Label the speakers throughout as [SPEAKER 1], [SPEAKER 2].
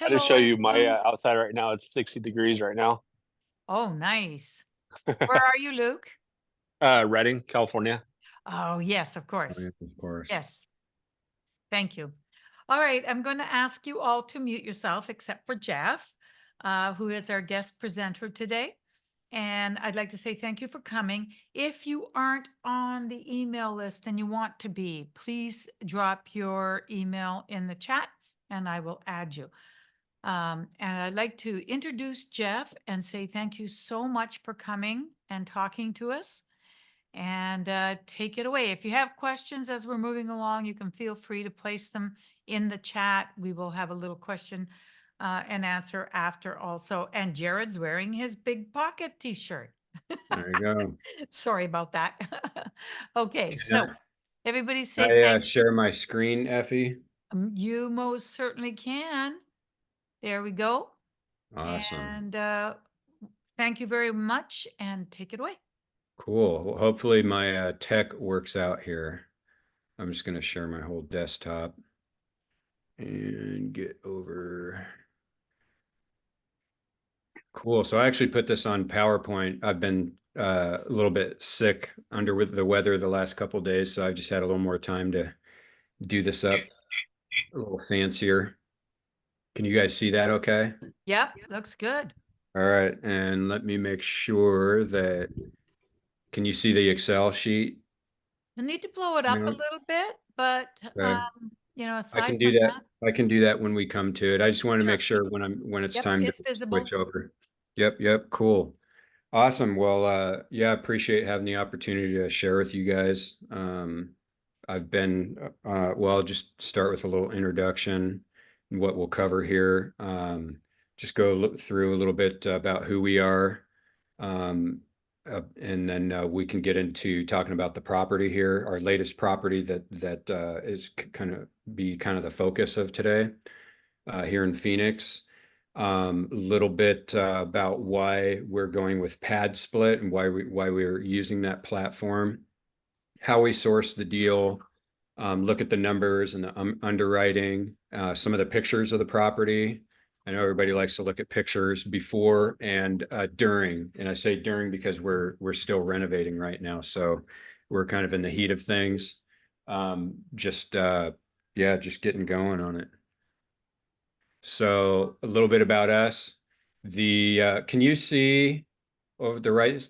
[SPEAKER 1] I just show
[SPEAKER 2] Hello,
[SPEAKER 1] you my
[SPEAKER 2] everyone.
[SPEAKER 1] outside right now. It's 60 degrees right now.
[SPEAKER 2] Oh, nice. Where are you, Luke?
[SPEAKER 1] Redding, California.
[SPEAKER 2] Oh, yes, of
[SPEAKER 3] Oh,
[SPEAKER 2] course.
[SPEAKER 3] yeah, of course.
[SPEAKER 2] Yes, thank you. All right, I'm going to ask you all to mute yourself except for Jeff, who is our guest presenter today. And I'd like to say thank you for coming. If you aren't on the email list and you want to be, please drop your email in the chat and I will add you. And I'd like to introduce Jeff and say thank you so much for coming and talking to us. And take it away. If you have questions as we're moving along, you can feel free to place them in the chat. We will have a little question and answer after also. And Jared's wearing his Big Pocket t-shirt.
[SPEAKER 3] There you go.
[SPEAKER 2] Sorry about that. Okay, so
[SPEAKER 3] Can
[SPEAKER 2] everybody say
[SPEAKER 3] I
[SPEAKER 2] thank you.
[SPEAKER 3] share my screen, Effie?
[SPEAKER 2] You most certainly can. There we go.
[SPEAKER 3] Awesome.
[SPEAKER 2] And thank you very much and take it away.
[SPEAKER 3] Cool. Well, hopefully my tech works out here. I'm just going to share my whole desktop and get over. Cool. So I actually put this on PowerPoint. I've been a little bit sick under with the weather the last couple days, so I've just had a little more time to do this up a little fancier. Can you guys see that okay?
[SPEAKER 2] Yep, looks good.
[SPEAKER 3] All right. And let me make sure that, can you see the Excel sheet?
[SPEAKER 2] You need to blow it up a
[SPEAKER 3] No.
[SPEAKER 2] little bit, but
[SPEAKER 3] Okay. I
[SPEAKER 2] aside
[SPEAKER 3] can do
[SPEAKER 2] from
[SPEAKER 3] that.
[SPEAKER 2] that,
[SPEAKER 3] I can do that when we come to it. I just want to make
[SPEAKER 2] sure.
[SPEAKER 3] sure when it's
[SPEAKER 2] Yep,
[SPEAKER 3] time to
[SPEAKER 2] it's visible.
[SPEAKER 3] switch over. Yep, yep, cool. Awesome. Well, yeah, appreciate having the opportunity to share with you guys. I've been well, I'll just start with a little introduction and what we'll cover here. Just go look through a little bit about who we are. Um, and then we can get into talking about the property here, our latest property that is kind of the focus of today here in Phoenix. A little bit about why we're going with PadSplit and why we're using that platform, how we source the deal, look at the numbers and the underwriting, some of the pictures of the property. I know everybody likes to look at pictures before and during, and I say during because we're still renovating right now, so we're kind of in the heat of things. Just yeah, just getting going on it. So a little bit about us. The can you see over the right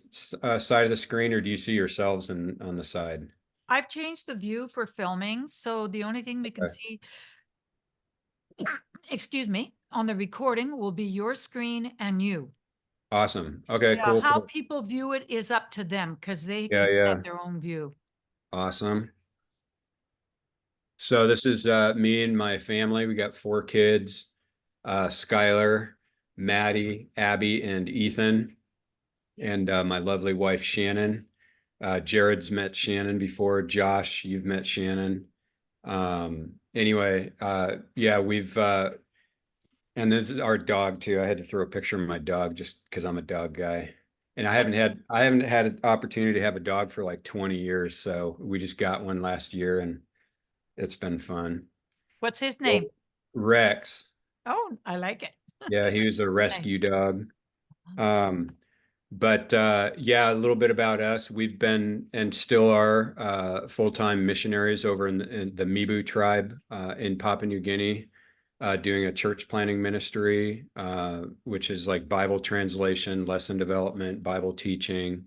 [SPEAKER 3] side of the screen, or do you see yourselves on the side?
[SPEAKER 2] I've changed the view for filming, so the only thing we can
[SPEAKER 3] Okay.
[SPEAKER 2] see, excuse me, on the recording will be your screen and you.
[SPEAKER 3] Awesome. Okay,
[SPEAKER 2] Yeah,
[SPEAKER 3] cool,
[SPEAKER 2] how
[SPEAKER 3] cool.
[SPEAKER 2] people view it is up to them because they
[SPEAKER 3] Yeah,
[SPEAKER 2] can
[SPEAKER 3] yeah.
[SPEAKER 2] set their own view.
[SPEAKER 3] Awesome. So this is me and my family. We got four kids, Skylar, Maddie, Abby, and Ethan, and my lovely wife, Shannon. Jared's met Shannon before. Josh, you've met Shannon. Anyway, yeah, and this is our dog too. I had to throw a picture of my dog just because I'm a dog guy. And
[SPEAKER 2] What's
[SPEAKER 3] I haven't had an opportunity to have a dog for like 20 years. So we just got one last year and it's been fun.
[SPEAKER 2] what's his
[SPEAKER 3] Well,
[SPEAKER 2] name?
[SPEAKER 3] Rex.
[SPEAKER 2] Oh, I like it.
[SPEAKER 3] Yeah, he was a rescue
[SPEAKER 2] Nice.
[SPEAKER 3] dog. Um, but yeah, a little bit about us. We've been and still are full-time missionaries over in the Mibu tribe in Papua New Guinea, doing a church planting ministry, which is like Bible translation, lesson development, Bible teaching.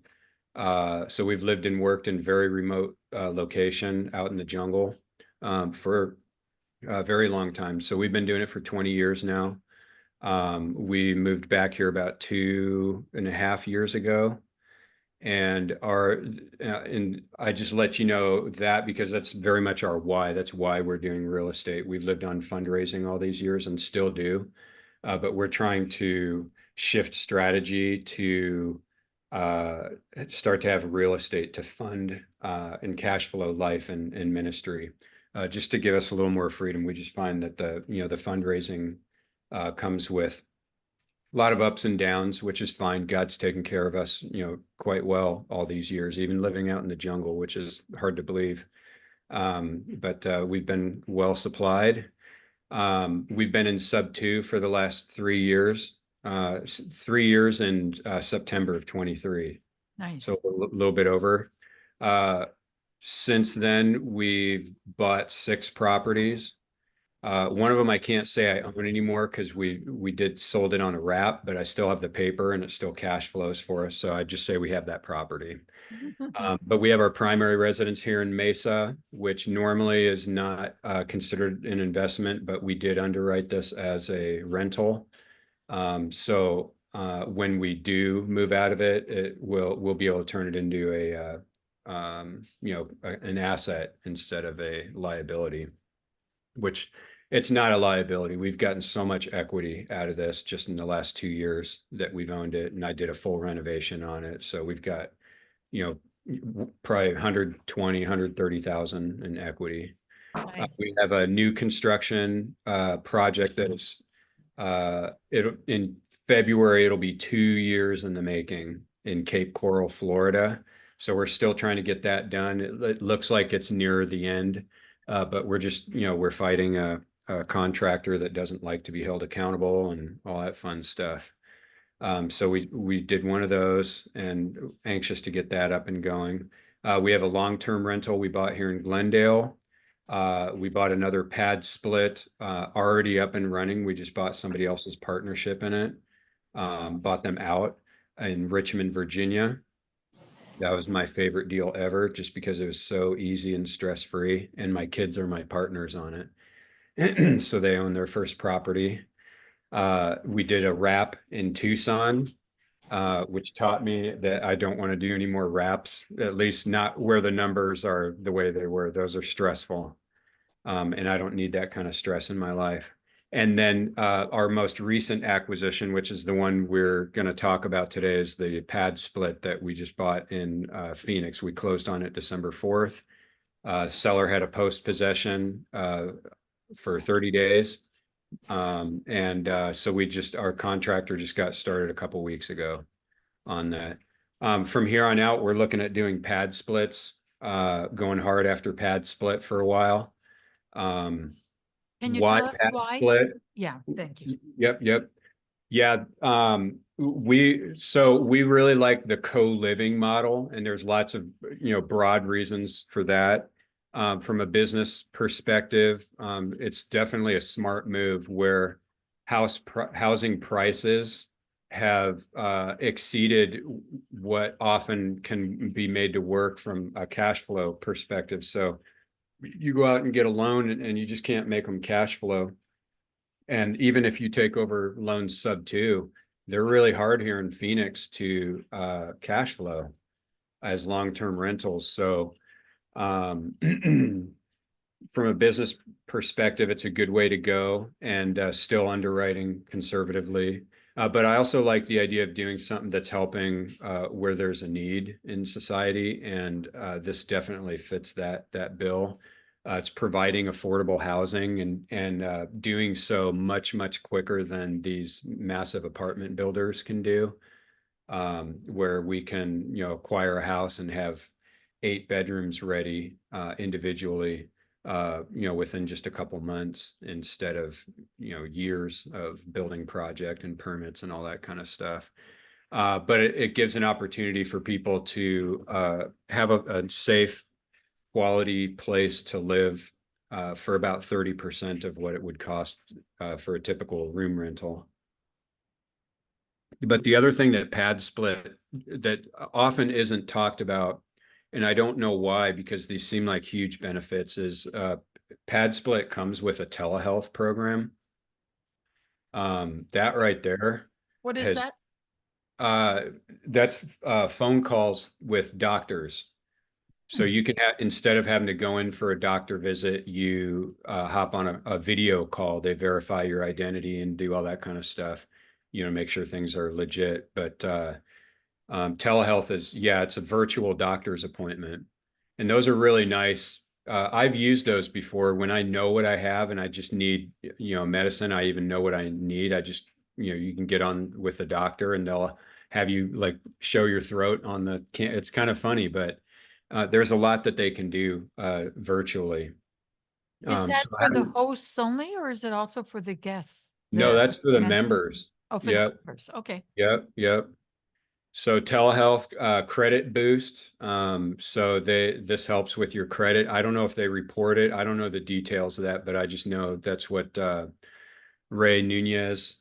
[SPEAKER 3] So we've lived and worked in very remote location out in the jungle for a very long time. So we've been doing it for 20 years now. We moved back here about 2.5 years ago, and I just let you know that because that's very much our why. That's why we're doing real estate. We've lived on fundraising all these years and still do, but we're trying to shift strategy to uh, start to have real estate to fund and cash flow life and ministry, just to give us a little more freedom. We just find that the fundraising comes with a lot of ups and downs, which is fine. God's taken care of us, quite well all these years, even living out in the jungle, which is hard to believe. But we've been well supplied. We've been in sub 2 for the last 3 years, 3 years in September of 23.
[SPEAKER 2] Nice.
[SPEAKER 3] So a little bit over. Since then, we've bought 6 properties. One of them I can't say I own anymore because we did sold it on a wrap, but I still have the paper and it still cash flows for us. So I just say we have that property. But we have our primary residence here in Mesa, which normally is not considered an investment, but we did underwrite this as a rental. So when we do move out of it, we'll be able to turn it into an asset instead of a liability, which it's not a liability. We've gotten so much equity out of this just in the last 2 years that we've owned it, and I did a full renovation on it. So we've got, probably 120, 130,000 in equity.
[SPEAKER 2] Nice.
[SPEAKER 3] We have a new construction project that is in February, it'll be 2 years in the making in Cape Coral, Florida. So we're still trying to get that done. It looks like it's near the end, but we're just, we're fighting a contractor that doesn't like to be held accountable and all that fun stuff. So we did one of those and anxious to get that up and going. We have a long-term rental we bought here in Glendale. We bought another PadSplit already up and running. We just bought somebody else's partnership in it. Bought them out in Richmond, Virginia. That was my favorite deal ever, just because it was so easy and stress-free, and my kids are my partners on it. So they own their first property. We did a wrap in Tucson, which taught me that I don't want to do any more wraps, at least not where the numbers are the way they were. Those are stressful. And I don't need that kind of stress in my life. And then our most recent acquisition, which is the one we're going to talk about today, is the PadSplit that we just bought in Phoenix. We closed on it December 4th. Seller had a post possession for 30 days. So our contractor just got started a couple weeks ago on that. From here on out, we're looking at doing pad splits, going hard after PadSplit for a while.
[SPEAKER 2] Can you
[SPEAKER 3] Why
[SPEAKER 2] tell us why?
[SPEAKER 3] PadSplit?
[SPEAKER 2] Yeah, thank you.
[SPEAKER 3] Yep. Yeah. We really like the co-living model, and there's lots of, broad reasons for that. From a business perspective, it's definitely a smart move where housing prices have exceeded what often can be made to work from a cash flow perspective. So you go out and get a loan and you just can't make them cash flow. And even if you take over loans sub 2, they're really hard here in Phoenix to cash flow as long-term rentals. So from a business perspective, it's a good way to go, and still underwriting conservatively. But I also like the idea of doing something that's helping where there's a need in society, and this definitely fits that bill. It's providing affordable housing and doing so much quicker than these massive apartment builders can do, where we can acquire a house and have 8 bedrooms ready individually, within just a couple months, instead of years of building project and permits and all that kind of stuff. But it gives an opportunity for people to have a safe, quality place to live for about 30% of what it would cost for a typical room rental. But the other thing that PadSplit that often isn't talked about, and I don't know why, because these seem like huge benefits, is PadSplit comes with a telehealth program. That right there.
[SPEAKER 2] What is that?
[SPEAKER 3] That's phone calls with doctors. So you can instead of having to go in for a doctor visit, you hop on a video call. They verify your identity and do all that kind of stuff, make sure things are legit. But telehealth is, it's a virtual doctor's appointment. And those are really nice. I've used those before when I know what I have and I just need, medicine. I even know what I need. I just, you can get on with the doctor and they'll have you like show your throat on it's kind of funny, but there's a lot that they can do virtually.
[SPEAKER 2] Is that
[SPEAKER 3] So I
[SPEAKER 2] for the
[SPEAKER 3] haven't,
[SPEAKER 2] hosts only, or is it also for the guests?
[SPEAKER 3] no,
[SPEAKER 2] The
[SPEAKER 3] that's for the
[SPEAKER 2] members?
[SPEAKER 3] members.
[SPEAKER 2] Oh, for the
[SPEAKER 3] Yep,
[SPEAKER 2] members. Okay.
[SPEAKER 3] yep, yep. So telehealth, credit boost. So this helps with your credit. I don't know if they report it. I don't know the details of that, but I just know that's what Ray Nunez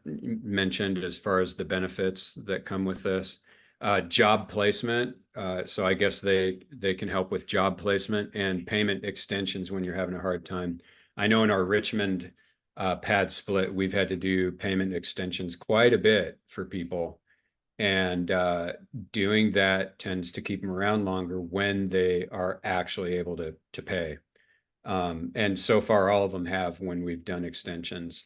[SPEAKER 3] mentioned as far as the benefits that come with this. Job placement. So I guess they can help with job placement and payment extensions when you're having a hard time. I know in our Richmond PadSplit, we've had to do payment extensions quite a bit for people. And doing that tends to keep them around longer when they are actually able to pay. And so far, all of them have when we've done extensions.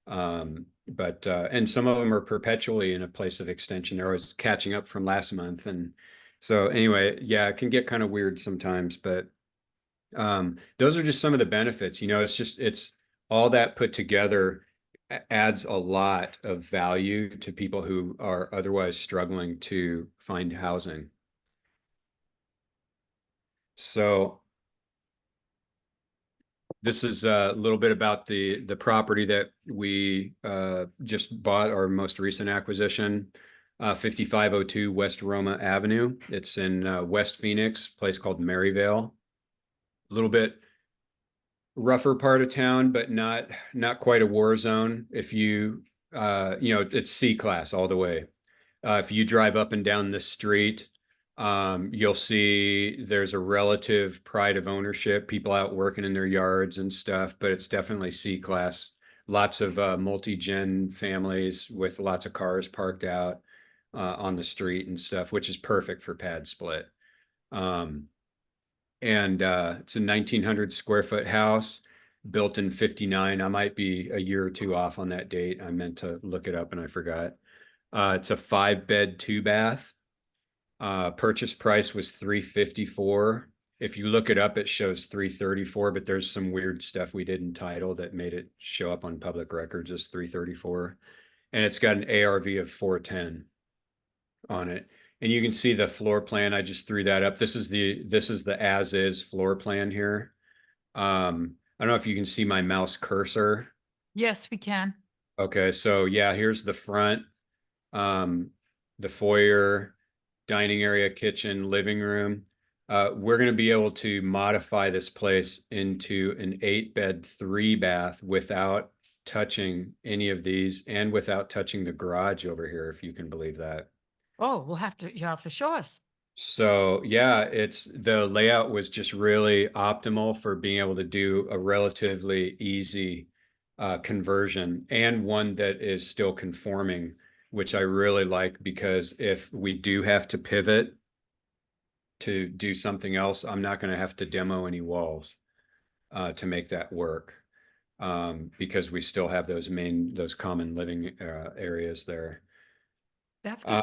[SPEAKER 3] But and some of them are perpetually in a place of extension. They're always catching up from last month. And so anyway, yeah, it can get kind of weird sometimes, but those are just some of the benefits. It's all that put together adds a lot of value to people who are otherwise struggling to find housing. So this is a little bit about the property that we just bought, our most recent acquisition, 5502 West Roma Avenue. It's in West Phoenix, a place called Maryvale. A little bit rougher part of town, but not quite a war zone. If it's C class all the way. If you drive up and down the street, you'll see there's a relative pride of ownership, people out working in their yards and stuff, but it's definitely C class. Lots of multi-gen families with lots of cars parked out on the street and stuff, which is perfect for PadSplit. And it's a 1,900 square foot house built in 59. I might be a year or two off on that date. I meant to look it up and I forgot. It's a 5-bed, 2-bath. Purchase price was 354. If you look it up, it shows 334, but there's some weird stuff we did in title that made it show up on public records as 334. And it's got an ARV of 410 on it. And you can see the floor plan. I just threw that up. This is the as is floor plan here. I don't know if you can see my mouse cursor.
[SPEAKER 2] Yes, we can.
[SPEAKER 3] Okay, so yeah, here's the front, the foyer, dining area, kitchen, living room. We're going to be able to modify this place into an 8-bed, 3-bath without touching any of these and without touching the garage over here, if you can believe that.
[SPEAKER 2] Oh, you have to show us.
[SPEAKER 3] So yeah, the layout was just really optimal for being able to do a relatively easy conversion and one that is still conforming, which I really like because if we do have to pivot to do something else, I'm not going to have to demo any walls to make that work because we still have those common living areas there.
[SPEAKER 2] That's good.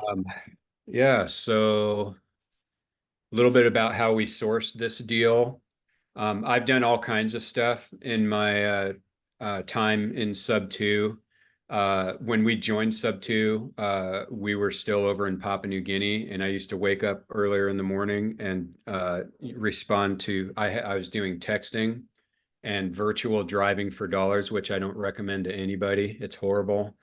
[SPEAKER 3] Yeah, so a little bit about how we sourced this deal. I've done all kinds of stuff in my time in Sub 2. When we joined Sub 2, we were still over in Papua New Guinea, and I used to wake up earlier in the morning and respond to, I was doing texting and virtual driving for dollars, which I don't recommend to anybody. It's horrible.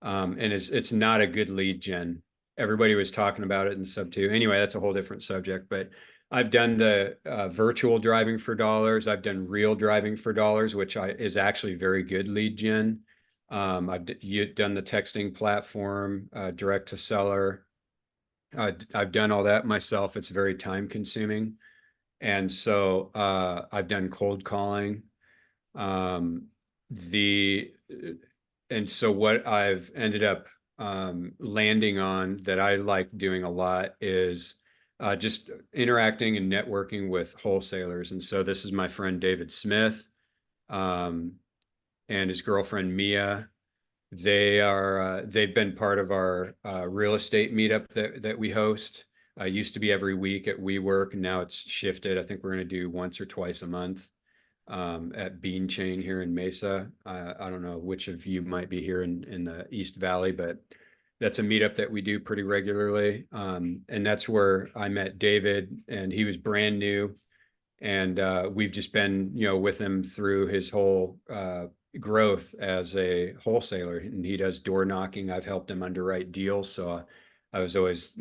[SPEAKER 3] And it's not a good lead gen. Everybody was talking about it in Sub 2. Anyway, that's a whole different subject. But I've done the virtual driving for dollars. I've done real driving for dollars, which is actually very good lead gen. I've done the texting platform, direct to seller. I've done all that myself. It's very time consuming. And so I've done cold calling. Um, the and so what I've ended up landing on that I like doing a lot is just interacting and networking with wholesalers. And so this is my friend David Smith um, and his girlfriend Mia. They've been part of our real estate meetup that we host. Used to be every week at WeWork, and now it's shifted. I think we're going to do once or twice a month at Bean Chain here in Mesa. I don't know which of you might be here in the East Valley, but that's a meetup that we do pretty regularly. And that's where I met David, and he was brand new And we've just been, with him through his whole growth as a wholesaler. And he does door knocking. I've helped him underwrite deals. So I was always,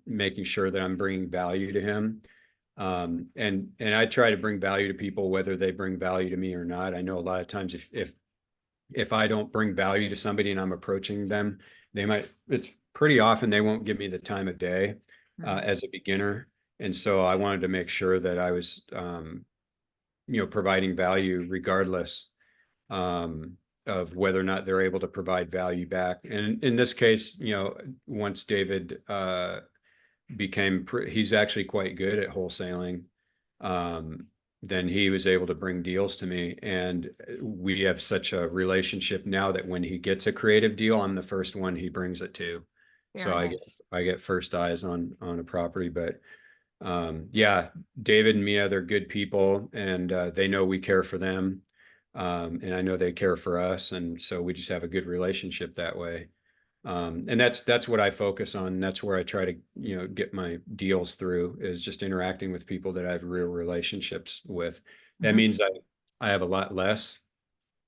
[SPEAKER 3] making sure that I'm bringing value to him. And I try to bring value to people, whether they bring value to me or not. I know a lot of times if I don't bring value to somebody and I'm approaching them, it's pretty often they won't give me the time of day as a beginner. And so I wanted to make sure that I was, providing value regardless of whether or not they're able to provide value back. And in this case, once David he's actually quite good at wholesaling, then he was able to bring deals to me. And we have such a relationship now that when he gets a creative deal, I'm the first one he brings it to. So I get first eyes on a property. But yeah, David and Mia, they're good people, and they know we care for them. And I know they care for us. And so we just have a good relationship that way. And that's what I focus on. That's where I try to, get my deals through, is just interacting with people that I have real relationships with. That means I have a lot less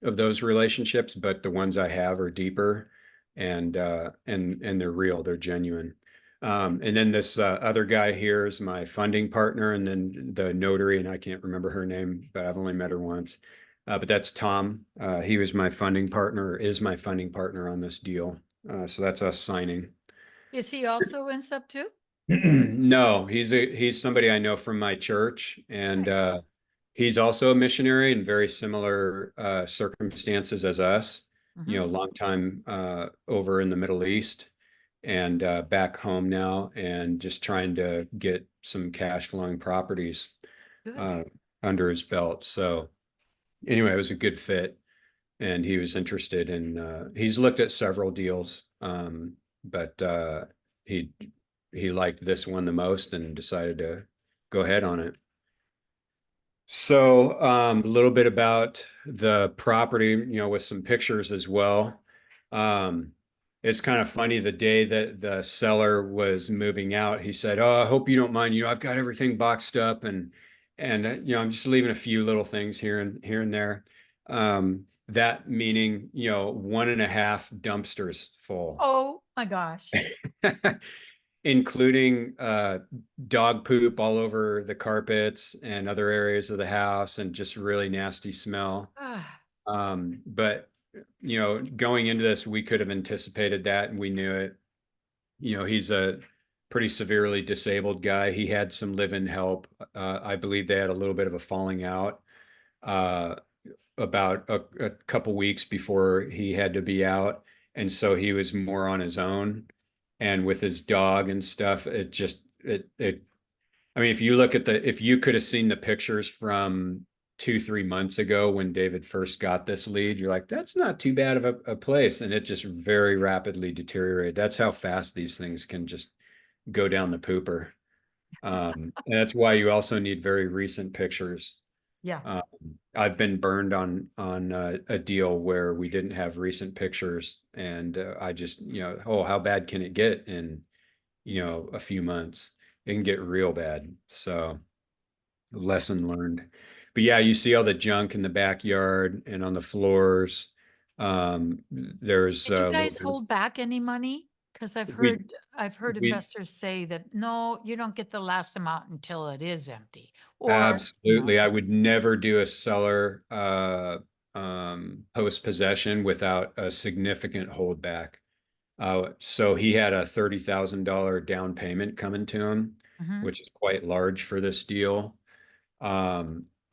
[SPEAKER 3] of those relationships, but the ones I have are deeper, and they're real, they're genuine. And then this other guy here is my funding partner, and then the notary, and I can't remember her name, but I've only met her once. But that's Tom. He was my funding partner, or is my funding partner on this deal. So that's us signing.
[SPEAKER 2] Is he also in sub two?
[SPEAKER 3] No, he's somebody I know from my church, and
[SPEAKER 2] Nice.
[SPEAKER 3] he's also a missionary in very similar circumstances as us. Long time over in the Middle East, and back home now, and just trying to get some cash flowing properties under his belt. So anyway, it was a good fit, and he was interested in, he's looked at several deals, but he liked this one the most and decided to go ahead on it. So a little bit about the property, with some pictures as well. It's kind of funny, the day that the seller was moving out, he said, "Oh, I hope you don't mind, I've got everything boxed up, and I'm just leaving a few little things here and there." That meaning, 1.5 dumpsters full.
[SPEAKER 2] Oh my gosh.
[SPEAKER 3] Including dog poop all over the carpets and other areas of the house, and just really nasty smell. But going into this, we could have anticipated that, and we knew it. He's a pretty severely disabled guy. He had some live-in help. I believe they had a little bit of a falling out about a couple weeks before he had to be out, and so he was more on his own, and with his dog and stuff. I mean, if you could have seen the pictures from 2-3 months ago when David first got this lead, you're like, that's not too bad of a place. And it just very rapidly deteriorated. That's how fast these things can just go down the pooper. And that's why you also need very recent pictures.
[SPEAKER 2] Yeah.
[SPEAKER 3] I've been burned on a deal where we didn't have recent pictures, and I just, oh, how bad can it get in, a few months? It can get real bad. So lesson learned. But yeah, you see all the junk in the backyard and on the floors. There's
[SPEAKER 2] Did you guys hold back any money? Because I've
[SPEAKER 3] we
[SPEAKER 2] heard
[SPEAKER 3] we
[SPEAKER 2] investors say that, no, you don't get the last amount until it is empty. Or,
[SPEAKER 3] absolutely. I would never do a seller post possession without a significant holdback. So he had a $30,000 down payment coming to him, which is quite large for this deal.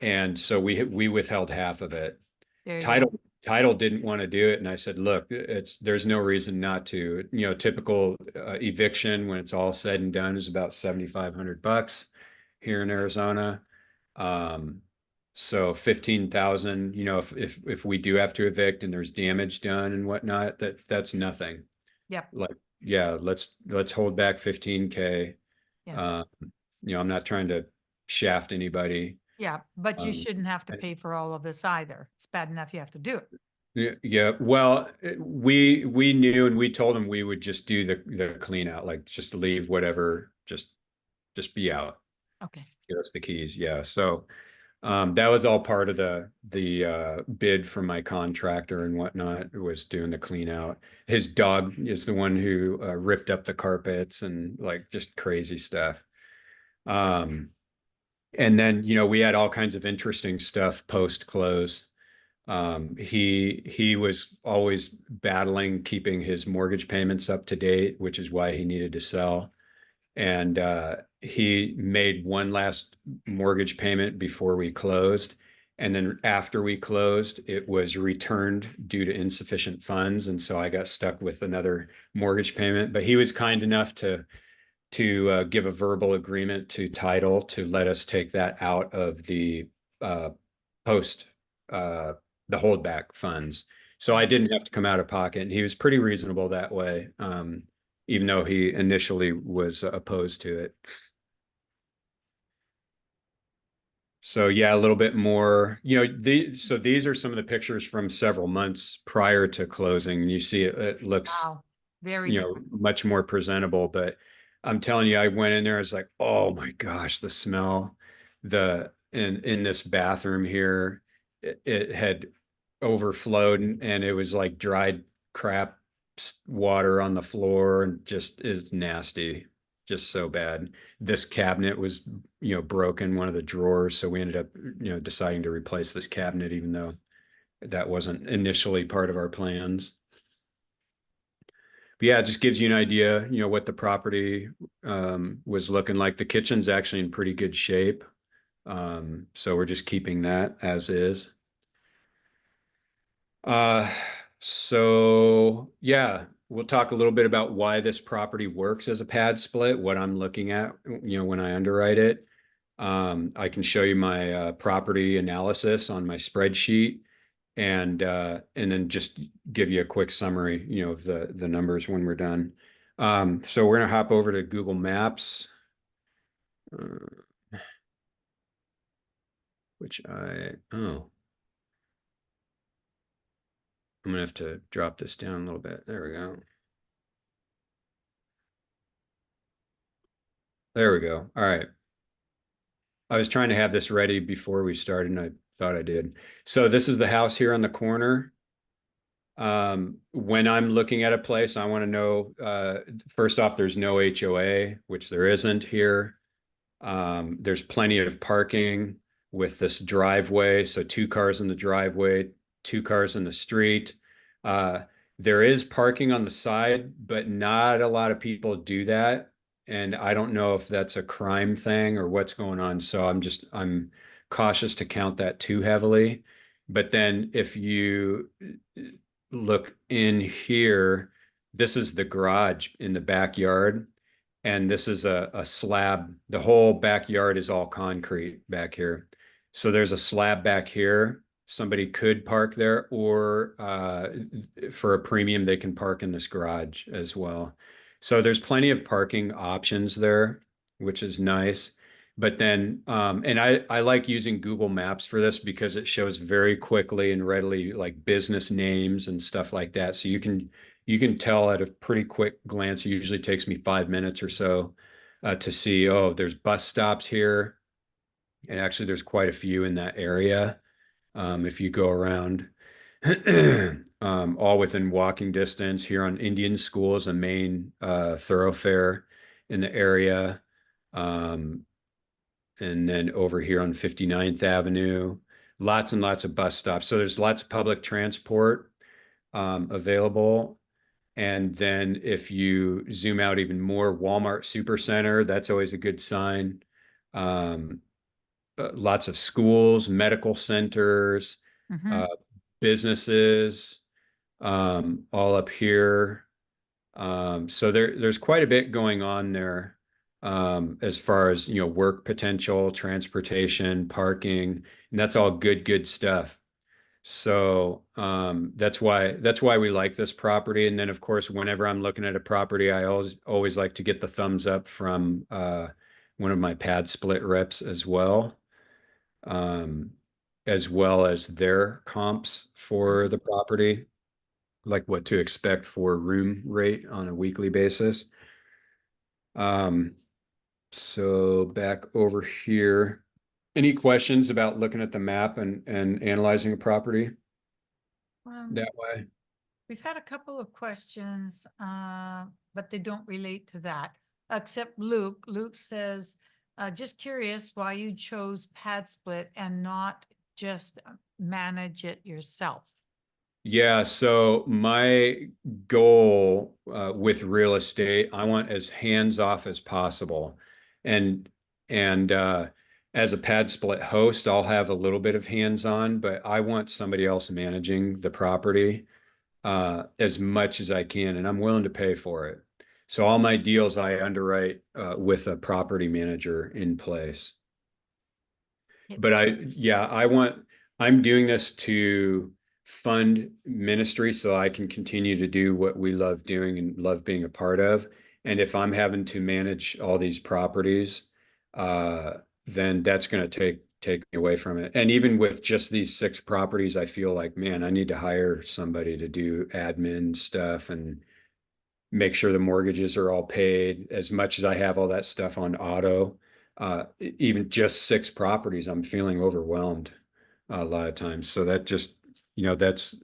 [SPEAKER 3] And so we withheld half of it.
[SPEAKER 2] there you go.
[SPEAKER 3] Title didn't want to do it, and I said, "Look, there's no reason not to. Typical eviction when it's all said and done is about $7,500 here in Arizona. So 15,000. If we do have to evict and there's damage done and whatnot, that's nothing.
[SPEAKER 2] Yep.
[SPEAKER 3] Like, yeah, let's hold back 15K.
[SPEAKER 2] Yeah.
[SPEAKER 3] I'm not trying to shaft anybody.
[SPEAKER 2] Yeah, but you shouldn't have to pay for all of this either. It's bad enough you have to do it.
[SPEAKER 3] Yeah. Well, we knew, and we told him we would just do the clean out, like just leave whatever, just be out.
[SPEAKER 2] Okay.
[SPEAKER 3] Give us the keys. Yeah. So that was all part of the bid from my contractor and whatnot, was doing the clean out. His dog is the one who ripped up the carpets and like just crazy stuff. Um, and then, we had all kinds of interesting stuff post close. He was always battling keeping his mortgage payments up to date, which is why he needed to sell. And he made one last mortgage payment before we closed. And then after we closed, it was returned due to insufficient funds. And so I got stuck with another mortgage payment. But he was kind enough to give a verbal agreement to title to let us take that out of the post the holdback funds. So I didn't have to come out of pocket. And he was pretty reasonable that way, even though he initially was opposed to it. So yeah, a little bit more, so these are some of the pictures from several months prior to closing. You see it looks,
[SPEAKER 2] Wow. Very
[SPEAKER 3] much more presentable, but I'm telling you, I went in there, I was like, oh my gosh, the smell, in this bathroom here, it had overflowed and it was like dried crap water on the floor and just is nasty, just so bad. This cabinet was, broken, one of the drawers. So we ended up, deciding to replace this cabinet, even though that wasn't initially part of our plans. But yeah, it just gives you an idea, what the property was looking like. The kitchen's actually in pretty good shape. So we're just keeping that as is. Uh, so yeah, we'll talk a little bit about why this property works as a pad split, what I'm looking at, when I underwrite it. I can show you my property analysis on my spreadsheet, and then just give you a quick summary, of the numbers when we're done. So we're gonna hop over to Google Maps, which I'm gonna have to drop this down a little bit. There we go. There we go. All right. I was trying to have this ready before we started, and I thought I did. So this is the house here on the corner. When I'm looking at a place, I want to know, first off, there's no HOA, which there isn't here. There's plenty of parking with this driveway. So 2 cars in the driveway, 2 cars in the street. Uh, there is parking on the side, but not a lot of people do that. And I don't know if that's a crime thing or what's going on. So I'm cautious to count that too heavily. But then if you look in here, this is the garage in the backyard. And this is a slab. The whole backyard is all concrete back here. So there's a slab back here. Somebody could park there, or for a premium, they can park in this garage as well. So there's plenty of parking options there, which is nice. But then, and I like using Google Maps for this because it shows very quickly and readily like business names and stuff like that. So you can tell at a pretty quick glance. It usually takes me 5 minutes or so to see, oh, there's bus stops here. And actually, there's quite a few in that area. If you go around, all within walking distance. Here on Indian School is a main thoroughfare in the area. And then over here on 59th Avenue, lots and lots of bus stops. So there's lots of public transport available. And then if you zoom out even more, Walmart Supercenter, that's always a good sign. Lots of schools, medical centers,
[SPEAKER 2] Mhm.
[SPEAKER 3] businesses, all up here. So there's quite a bit going on there, as far as, work potential, transportation, parking, and that's all good stuff. So that's why we like this property. And then of course, whenever I'm looking at a property, I always like to get the thumbs up from one of my PadSplit reps um, as well as their comps for the property, like what to expect for room rate on a weekly basis. Um, So back over here. Any questions about looking at the map and analyzing a property
[SPEAKER 2] Um,
[SPEAKER 3] that way?
[SPEAKER 2] We've had a couple of questions, but they don't relate to that, except Luke. Luke says, just curious why you chose PadSplit and not just manage it yourself.
[SPEAKER 3] Yeah, so my goal with real estate, I want as hands off as possible. And and as a PadSplit host, I'll have a little bit of hands on, but I want somebody else managing the property as much as I can, and I'm willing to pay for it. So all my deals I underwrite with a property manager in place.
[SPEAKER 2] Yep.
[SPEAKER 3] But I'm doing this to fund ministry so I can continue to do what we love doing and love being a part of. And if I'm having to manage all these properties, uh, then that's going to take me away from it. And even with just these 6 properties, I feel like, man, I need to hire somebody to do admin stuff and make sure the mortgages are all paid. As much as I have all that stuff on auto, even just 6 properties, I'm feeling overwhelmed a lot of times. So that just, that's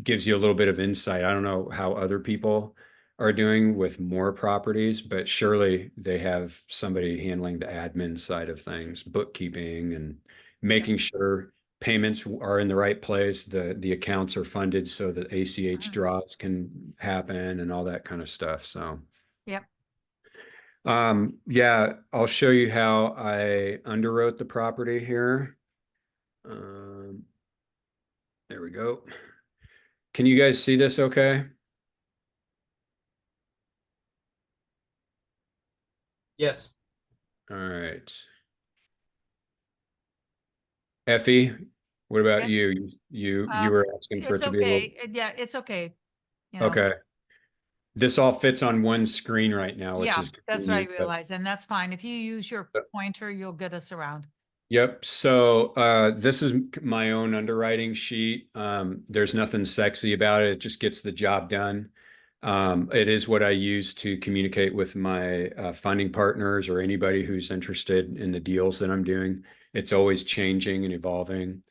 [SPEAKER 3] gives you a little bit of insight. I don't know how other people are doing with more properties, but surely they have somebody handling the admin side of things, bookkeeping and
[SPEAKER 2] Yep.
[SPEAKER 3] making sure payments are in the right place, the accounts are funded so that ACH
[SPEAKER 2] Mhm.
[SPEAKER 3] draws can happen and all that kind of stuff. So
[SPEAKER 2] Yep.
[SPEAKER 3] yeah, I'll show you how I underwrote the property here. Um, there we go. Can you guys see this okay?
[SPEAKER 4] Yes.
[SPEAKER 3] All right. Effie, what about
[SPEAKER 2] Yes.
[SPEAKER 3] you? You were asking for
[SPEAKER 2] It's
[SPEAKER 3] it to be a little.
[SPEAKER 2] okay. Yeah, it's okay.
[SPEAKER 3] Okay. This all fits on one screen right now, which
[SPEAKER 2] Yeah,
[SPEAKER 3] is
[SPEAKER 2] that's what I
[SPEAKER 3] convenient.
[SPEAKER 2] realized, and that's fine. If you use your pointer, you'll get us around.
[SPEAKER 3] Yep. So this is my own underwriting sheet. There's nothing sexy about it. It just gets the job done. It is what I use to communicate with my funding partners or anybody who's interested in the deals that I'm doing. It's always changing and evolving.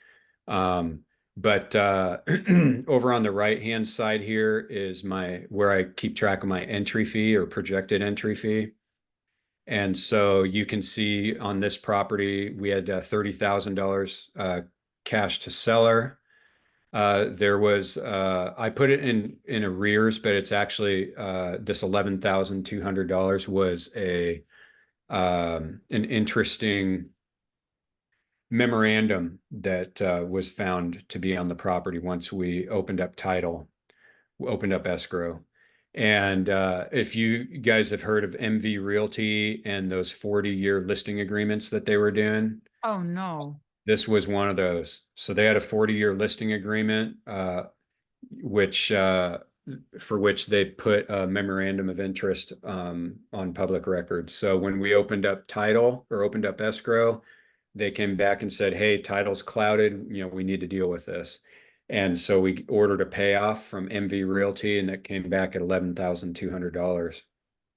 [SPEAKER 3] Um, but over on the right-hand side here is my where I keep track of my entry fee or projected entry fee. And so you can see on this property, we had $30,000 cash to seller. There was I put it in arrears, but it's actually this $11,200 was a an interesting memorandum that was found to be on the property once we opened up title, opened up escrow. And if you guys have heard of MV Realty and those 40-year listing agreements that they were doing,
[SPEAKER 2] Oh, no.
[SPEAKER 3] this was one of those. So they had a 40-year listing agreement, which for which they put a memorandum of interest on public record. So when we opened up title or opened up escrow, they came back and said, "Hey, title's clouded. We need to deal with this." And so we ordered a payoff from MV Realty, and that came back at $11,200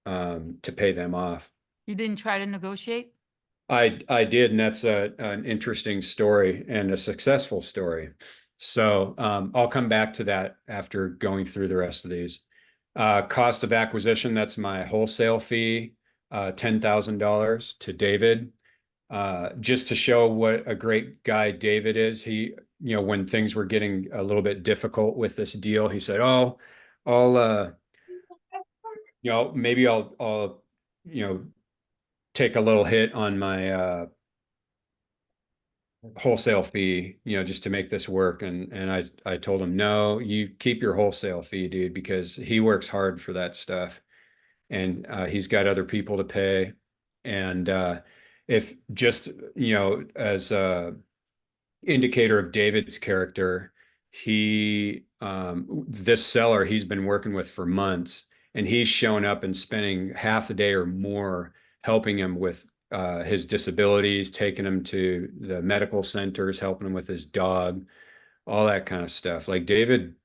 [SPEAKER 3] to pay them off.
[SPEAKER 2] You didn't try to negotiate?
[SPEAKER 3] I did, and that's an interesting story and a successful story. So I'll come back to that after going through the rest of these. Cost of acquisition, that's my wholesale fee, $10,000 to David. Just to show what a great guy David is. When things were getting a little bit difficult with this deal, he said, "Oh, I'll, maybe I'll, you know, take a little hit on my wholesale fee, just to make this work." And I told him, "No, you keep your wholesale fee, dude, because he works hard for that stuff, and he's got other people to pay, and if just as a indicator of David's character, this seller he's been working with for months, and he's shown up and spending half the day or more helping him with his disabilities, taking him to the medical centers, helping him with his dog, all that kind of stuff. Like David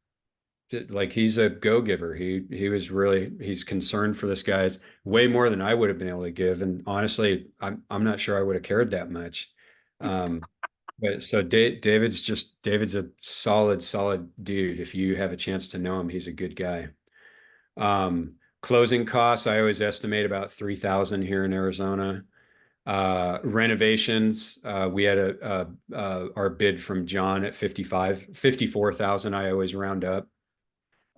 [SPEAKER 3] like he's a go-giver. He's concerned for this guy. It's way more than I would have been able to give. And honestly, I'm not sure I would have cared that much. But so David's a solid dude. If you have a chance to know him, he's a good guy. Closing costs, I always estimate about 3,000 here in Arizona. Renovations, we had our bid from John at 54,000. I always round up.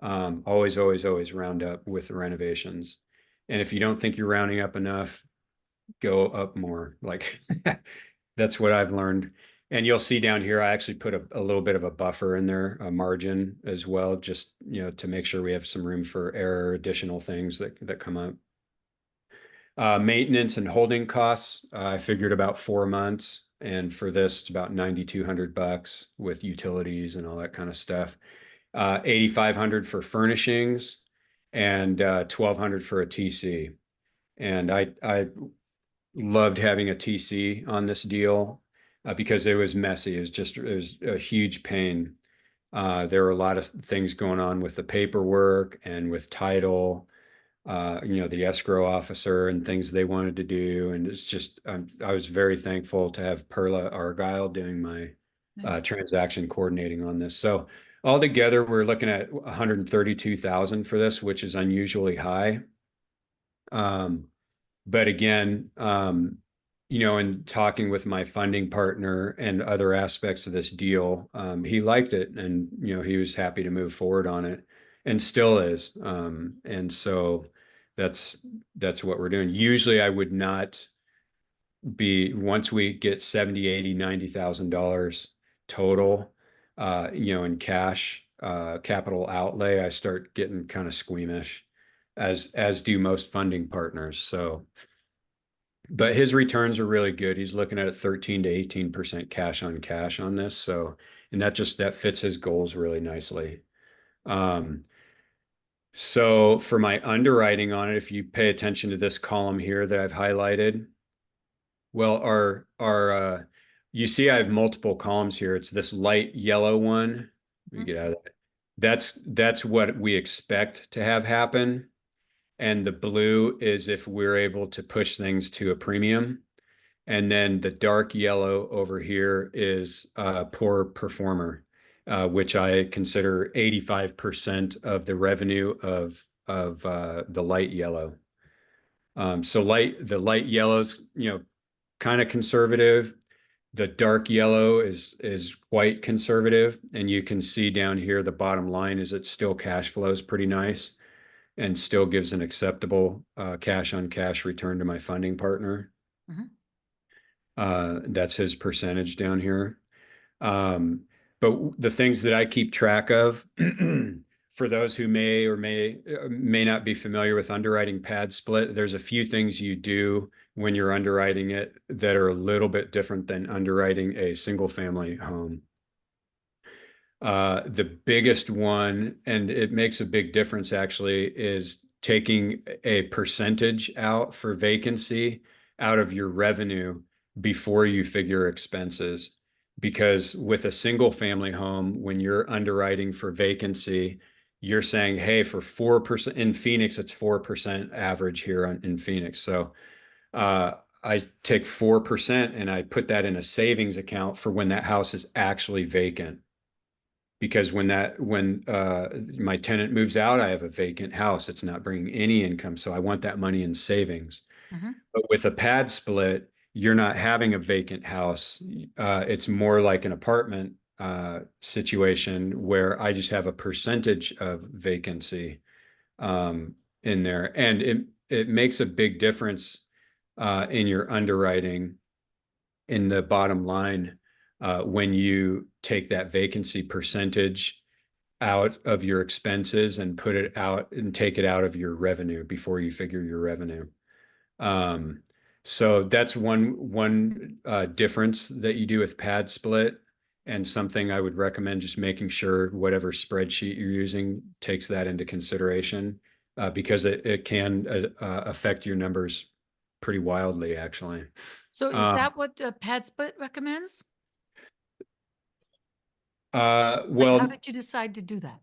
[SPEAKER 3] Always round up with the renovations. And if you don't think you're rounding up enough, go up more. Like that's what I've learned. And you'll see down here, I actually put a little bit of a buffer in there, a margin as well, just, to make sure we have some room for error, additional things that come up. Maintenance and holding costs, I figured about 4 months. And for this, it's about $9,200 with utilities and all that kind of stuff. 8,500 for furnishings and 1,200 for a TC. And I loved having a TC on this deal because it was messy. It was a huge pain. There were a lot of things going on with the paperwork and with title, the escrow officer and things they wanted to do. And it's just, I was very thankful to have Perla Argyle doing my transaction coordinating on this. So altogether, we're looking at 132,000 for this, which is unusually high. But again, in talking with my funding partner and other aspects of this deal, he liked it, and he was happy to move forward on it, and still is. And so that's what we're doing. Usually, I would not be, once we get 70, 80, $90,000 total, in cash, capital outlay, I start getting kind of squeamish, as do most funding partners. So, but his returns are really good. He's looking at a 13 to 18% cash on cash on this. So, and that fits his goals really nicely. So for my underwriting on it, if you pay attention to this column here that I've highlighted, well, you see I have multiple columns here. It's this light yellow one. Let me get out of that. That's what we expect to have happen. And the blue is if we're able to push things to a premium. And then the dark yellow over here is a poor performer, which I consider 85% of the revenue of the light yellow. So the light yellow's, kind of conservative. The dark yellow is quite conservative. And you can see down here, the bottom line is it still cash flows pretty nice and still gives an acceptable cash on cash return to my funding partner. That's his percentage down here. But the things that I keep track of, for those who may or may not be familiar with underwriting PadSplit, there's a few things you do when you're underwriting it that are a little bit different than underwriting a single family home. The biggest one, and it makes a big difference actually, is taking a percentage out for vacancy out of your revenue before you figure expenses. Because with a single family home, when you're underwriting for vacancy, you're saying, hey, for 4% in Phoenix, it's 4% average here in Phoenix. So I take 4% and I put that in a savings account for when that house is actually vacant. Because when my tenant moves out, I have a vacant house. It's not bringing any income. So I want that money in savings. But with a PadSplit, you're not having a vacant house. It's more like an apartment situation where I just have a percentage of vacancy in there. And it makes a big difference in your underwriting in the bottom line when you take that vacancy percentage out of your expenses and put it out and take it out of your revenue before you figure your revenue. So that's one difference that you do with PadSplit, and something I would recommend just making sure whatever spreadsheet you're using takes that into consideration, because it can affect your numbers pretty wildly, actually.
[SPEAKER 2] So is that what PadSplit recommends?
[SPEAKER 3] Well,
[SPEAKER 2] how did you decide to do that?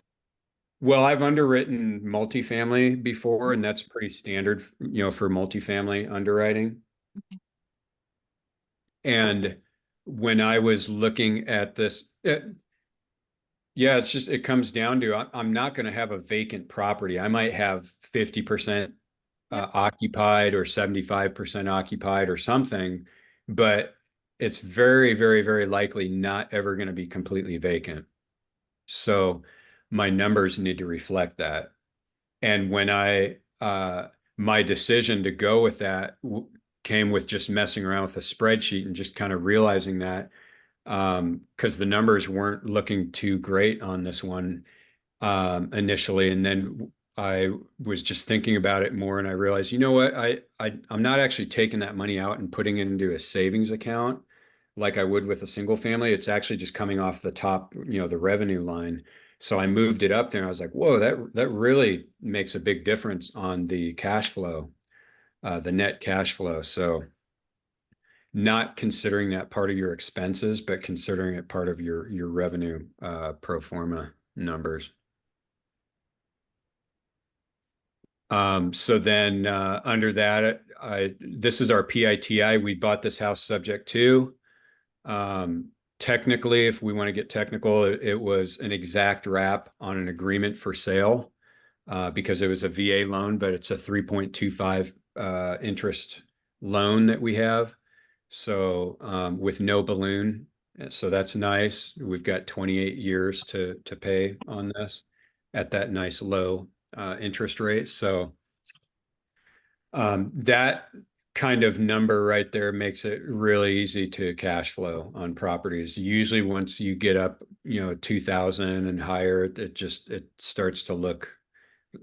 [SPEAKER 3] Well, I've underwritten multifamily before,
[SPEAKER 2] Mhm.
[SPEAKER 3] and that's pretty standard, for multifamily underwriting.
[SPEAKER 2] Okay.
[SPEAKER 3] And when I was looking at this, yeah, it comes down to I'm not going to have a vacant property. I might have 50%
[SPEAKER 2] Yep.
[SPEAKER 3] occupied or 75% occupied or something, but it's very, very, very likely not ever going to be completely vacant. So my numbers need to reflect that. And my decision to go with that came with just messing around with a spreadsheet and just kind of realizing that because the numbers weren't looking too great on this one initially. And then I was just thinking about it more and I realized, you know what? I'm not actually taking that money out and putting it into a savings account like I would with a single family. It's actually just coming off the top, the revenue line. So I moved it up there and I was like, whoa, that really makes a big difference on the cash flow, the net cash flow. So not considering that part of your expenses, but considering it part of your revenue pro forma numbers. So then under that, this is our PITI. We bought this house subject to. Technically, if we want to get technical, it was an exact wrap on an agreement for sale because it was a VA loan, but it's a 3.25 interest loan that we have. So with no balloon. So that's nice. We've got 28 years to pay on this at that nice low interest rate. So that kind of number right there makes it really easy to cash flow on properties. Usually once you get up, 2000 and higher, it starts to look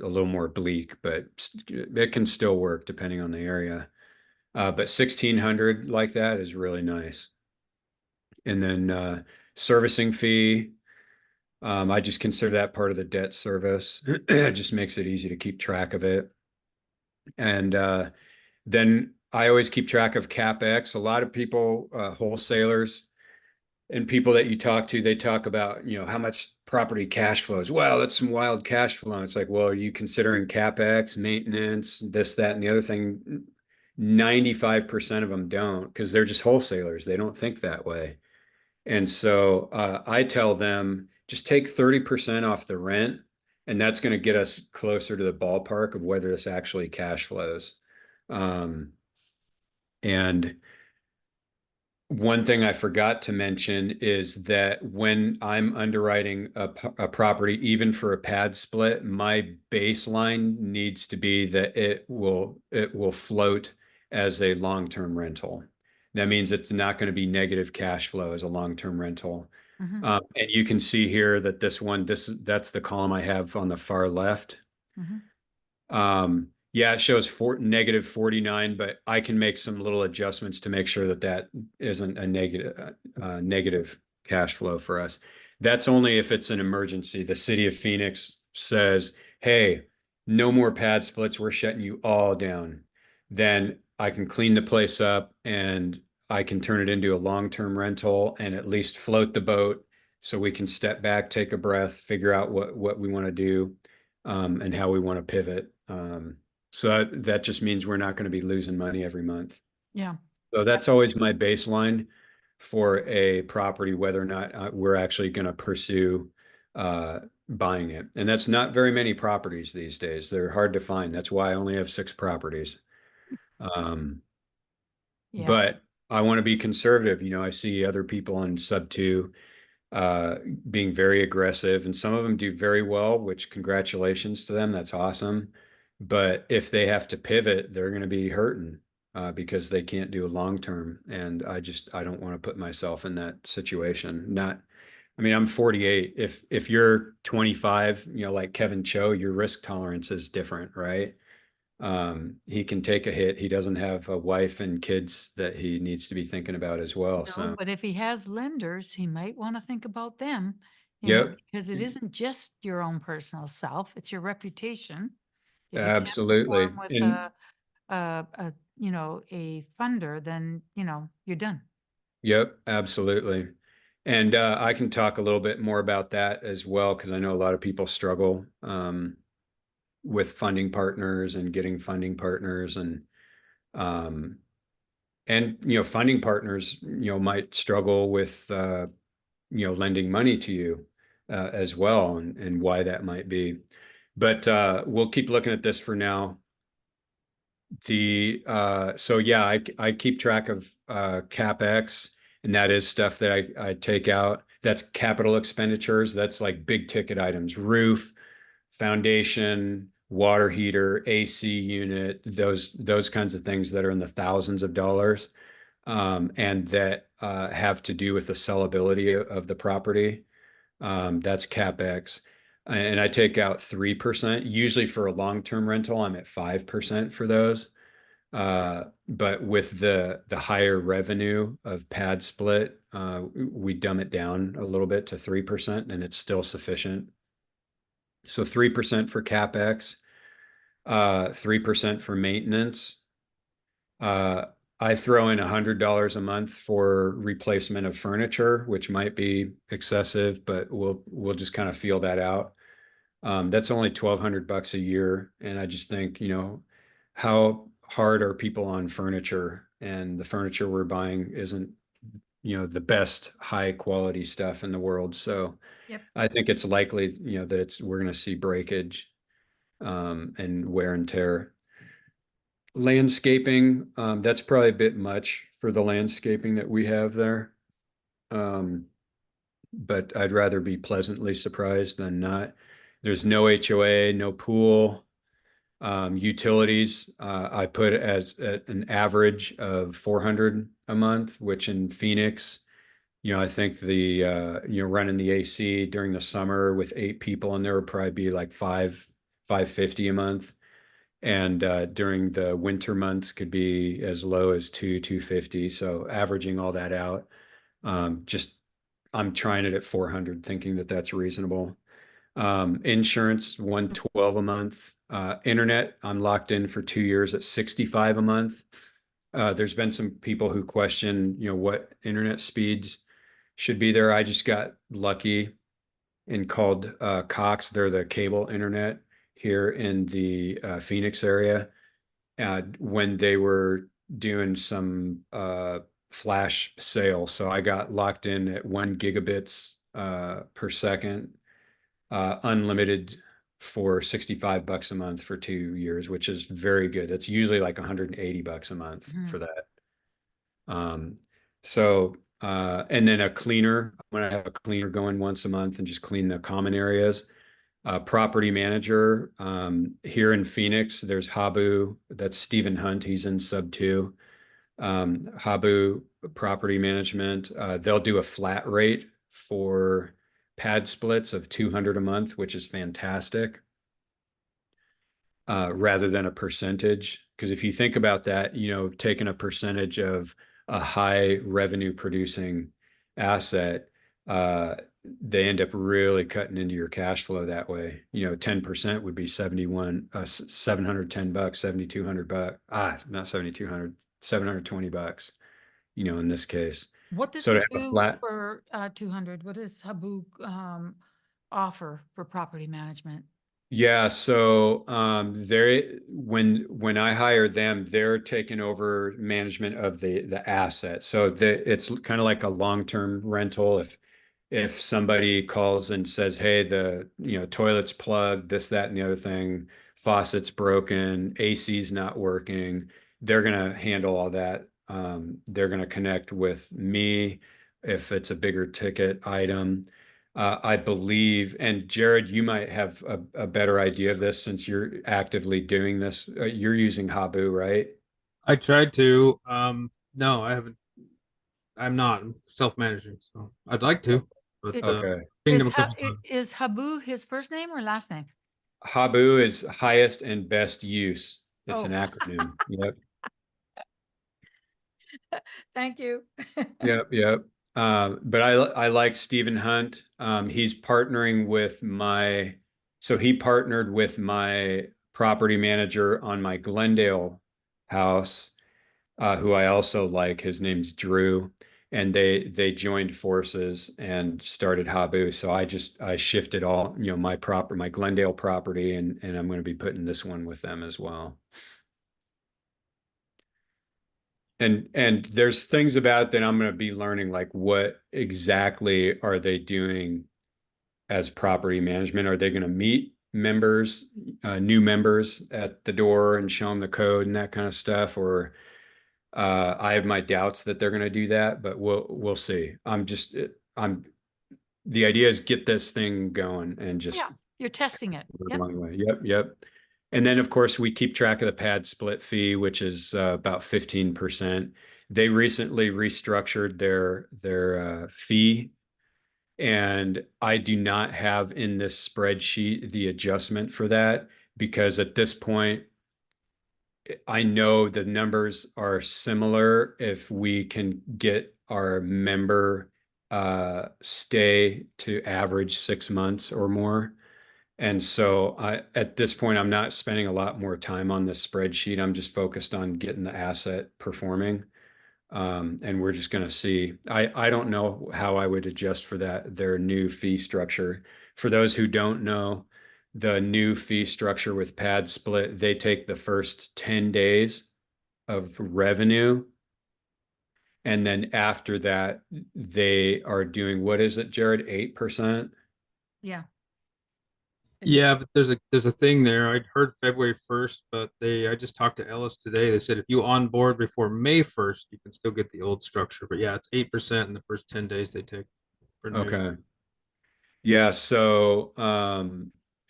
[SPEAKER 3] a little more bleak, but it can still work depending on the area. But 1600 like that is really nice. And then servicing fee, I just consider that part of the debt service. It just makes it easy to keep track of it. And then I always keep track of CapEx. A lot of people, wholesalers and people that you talk to, they talk about, how much property cash flows. Well, that's some wild cash flow. It's like, well, are you considering CapEx, maintenance, this, that, and the other thing? 95% of them don't because they're just wholesalers. They don't think that way. And so I tell them just take 30% off the rent, and that's going to get us closer to the ballpark of whether this actually cash flows. Um, and one thing I forgot to mention is that when I'm underwriting a property, even for a pad split, my baseline needs to be that it will float as a long-term rental. That means it's not going to be negative cash flow as a long-term rental.
[SPEAKER 2] Mhm.
[SPEAKER 3] And you can see here that that's the column I have on the far left.
[SPEAKER 2] Mhm.
[SPEAKER 3] Yeah, it shows negative 49, but I can make some little adjustments to make sure that that isn't a negative cash flow for us. That's only if it's an emergency. The city of Phoenix says, hey, no more pad splits. We're shutting you all down. Then I can clean the place up and I can turn it into a long-term rental and at least float the boat so we can step back, take a breath, figure out what we want to do, and how we want to pivot. So that just means we're not going to be losing money every month.
[SPEAKER 2] Yeah.
[SPEAKER 3] So
[SPEAKER 2] Yeah.
[SPEAKER 3] that's always my baseline for a property, whether or not we're actually going to pursue buying it. And that's not very many properties these days. They're hard to find. That's why I only have 6 properties. Um,
[SPEAKER 2] Yeah.
[SPEAKER 3] but I want to be conservative. I see other people on sub two uh, being very aggressive, and some of them do very well, which congratulations to them. That's awesome. But if they have to pivot, they're going to be hurting because they can't do a long term. And I don't want to put myself in that situation. I mean, I'm 48. If you're 25, like Kevin Cho, your risk tolerance is different, right? He can take a hit. He doesn't have a wife and kids that he needs to be thinking about as well.
[SPEAKER 2] No,
[SPEAKER 3] So,
[SPEAKER 2] but if he has lenders, he might want to think about them,
[SPEAKER 3] yep,
[SPEAKER 2] because it isn't just your own personal self, it's your reputation. If you can't perform
[SPEAKER 3] absolutely.
[SPEAKER 2] with
[SPEAKER 3] And
[SPEAKER 2] a funder, then, you're done.
[SPEAKER 3] yep, absolutely. And I can talk a little bit more about that as well, because I know a lot of people struggle with funding partners and getting funding partners, um, and funding partners might struggle with lending money to you as well, and why that might be. But we'll keep looking at this for now. So yeah, I keep track of CapEx, and that is stuff that I take out. That's capital expenditures. That's like big ticket items: roof, foundation, water heater, AC unit, those kinds of things that are in the thousands of dollars, and that have to do with the sellability of the property. That's CapEx. And I take out 3%. Usually for a long-term rental, I'm at 5% for those. But with the higher revenue of PadSplit, we dumb it down a little bit to 3%, and it's still sufficient. So 3% for CapEx, 3% for maintenance. I throw in $100 a month for replacement of furniture, which might be excessive, but we'll just kind of feel that out. That's only $1,200 a year, and I just think, how hard are people on furniture? And the furniture we're buying isn't, the best high quality stuff in the world. So
[SPEAKER 2] Yep.
[SPEAKER 3] I think it's likely, that we're going to see breakage and wear and tear. Landscaping, that's probably a bit much for the landscaping that we have there. But I'd rather be pleasantly surprised than not. There's no HOA, no pool. Utilities, I put as at an average of 400 a month, which in Phoenix, I think running the AC during the summer with 8 people in there would probably be like 550 a month. And during the winter months could be as low as 250. So averaging all that out, I'm trying it at 400, thinking that that's reasonable. Insurance, 112 a month. Internet, I'm locked in for 2 years at 65 a month. There's been some people who question, what internet speeds should be there. I just got lucky and called Cox. They're the cable internet here in the Phoenix area. When they were doing some flash sale. So I got locked in at 1 gigabits per second, unlimited for $65 a month for 2 years, which is very good. That's usually like $180 a month for that. And then a cleaner, when I have a cleaner going once a month and just clean the common areas. Property manager, here in Phoenix, there's Habu. That's Stephen Hunt. He's in sub 2. Habu Property Management. They'll do a flat rate for PadSplits of 200 a month, which is fantastic, rather than a percentage. Because if you think about that, taking a percentage of a high revenue producing asset, they end up really cutting into your cash flow that way. 10% would be $710, $7,200. Not 7,200, $720, in this case.
[SPEAKER 2] What does
[SPEAKER 3] So to
[SPEAKER 2] it
[SPEAKER 3] have a
[SPEAKER 2] do
[SPEAKER 3] flat,
[SPEAKER 2] for 200? What does Habu offer for property management?
[SPEAKER 3] yeah. So when I hire them, they're taking over management of the asset. So it's kind of like a long-term rental. If somebody calls and says, hey, the toilet's plugged, this, that, and the other thing, faucet's broken, AC's not working, they're gonna handle all that. They're gonna connect with me if it's a bigger ticket item. I believe, and Jared, you might have a better idea of this since you're actively doing this. You're using Habu, right?
[SPEAKER 4] I tried to. No, I haven't. I'm not self-managing, so I'd like to, but
[SPEAKER 2] It-
[SPEAKER 3] Okay.
[SPEAKER 4] pinged
[SPEAKER 2] Is,
[SPEAKER 4] him a couple times.
[SPEAKER 2] is Habu his first name or last name?
[SPEAKER 3] Habu is highest and best use. It's an
[SPEAKER 2] Oh.
[SPEAKER 3] acronym. Yep.
[SPEAKER 2] Thank you.
[SPEAKER 3] Yep. But I like Stephen Hunt. He's partnering with so he partnered with my property manager on my Glendale house, who I also like. His name's Drew. and they joined forces and started Habu. So I shifted all, my Glendale property, and I'm going to be putting this one with them as well. And there's things about it that I'm going to be learning, like what exactly are they doing as property management? Are they going to meet members, new members at the door and show them the code and that kind of stuff? Or I have my doubts that they're going to do that, but we'll see. The idea is get this thing going and just
[SPEAKER 2] Yeah, you're testing it. Yep.
[SPEAKER 3] along the way. Yep. And then of course we keep track of the PadSplit fee, which is about 15%. They recently restructured their fee, and I do not have in this spreadsheet the adjustment for that, because at this point I know the numbers are similar if we can get our member stay to average 6 months or more. And so at this point, I'm not spending a lot more time on this spreadsheet. I'm just focused on getting the asset performing. And we're just going to see. I don't know how I would adjust for their new fee structure. For those who don't know, the new fee structure with PadSplit, they take the first 10 days of revenue. And then after that, they are doing, what is it, Jared? 8%?
[SPEAKER 2] Yeah.
[SPEAKER 4] Yeah, but there's a thing there. I'd heard February 1st, but I just talked to Ellis today. They said if you onboard before May 1st, you can still get the old structure. But yeah, it's 8% in the first 10 days they take for new.
[SPEAKER 3] Okay. Yeah, so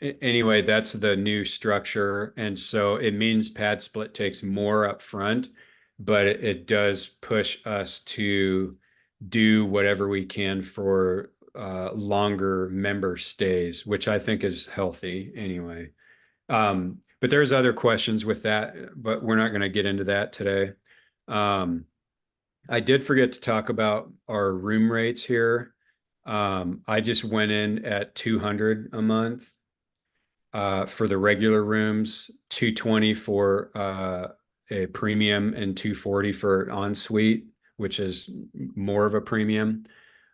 [SPEAKER 3] anyway, that's the new structure. And so it means PadSplit takes more up front, but it does push us to do whatever we can for longer member stays, which I think is healthy anyway. But there's other questions with that, but we're not going to get into that today. I did forget to talk about our room rates here. I just went in at 200 a month for the regular rooms, 220 for a premium, and 240 for ensuite, which is more of a premium.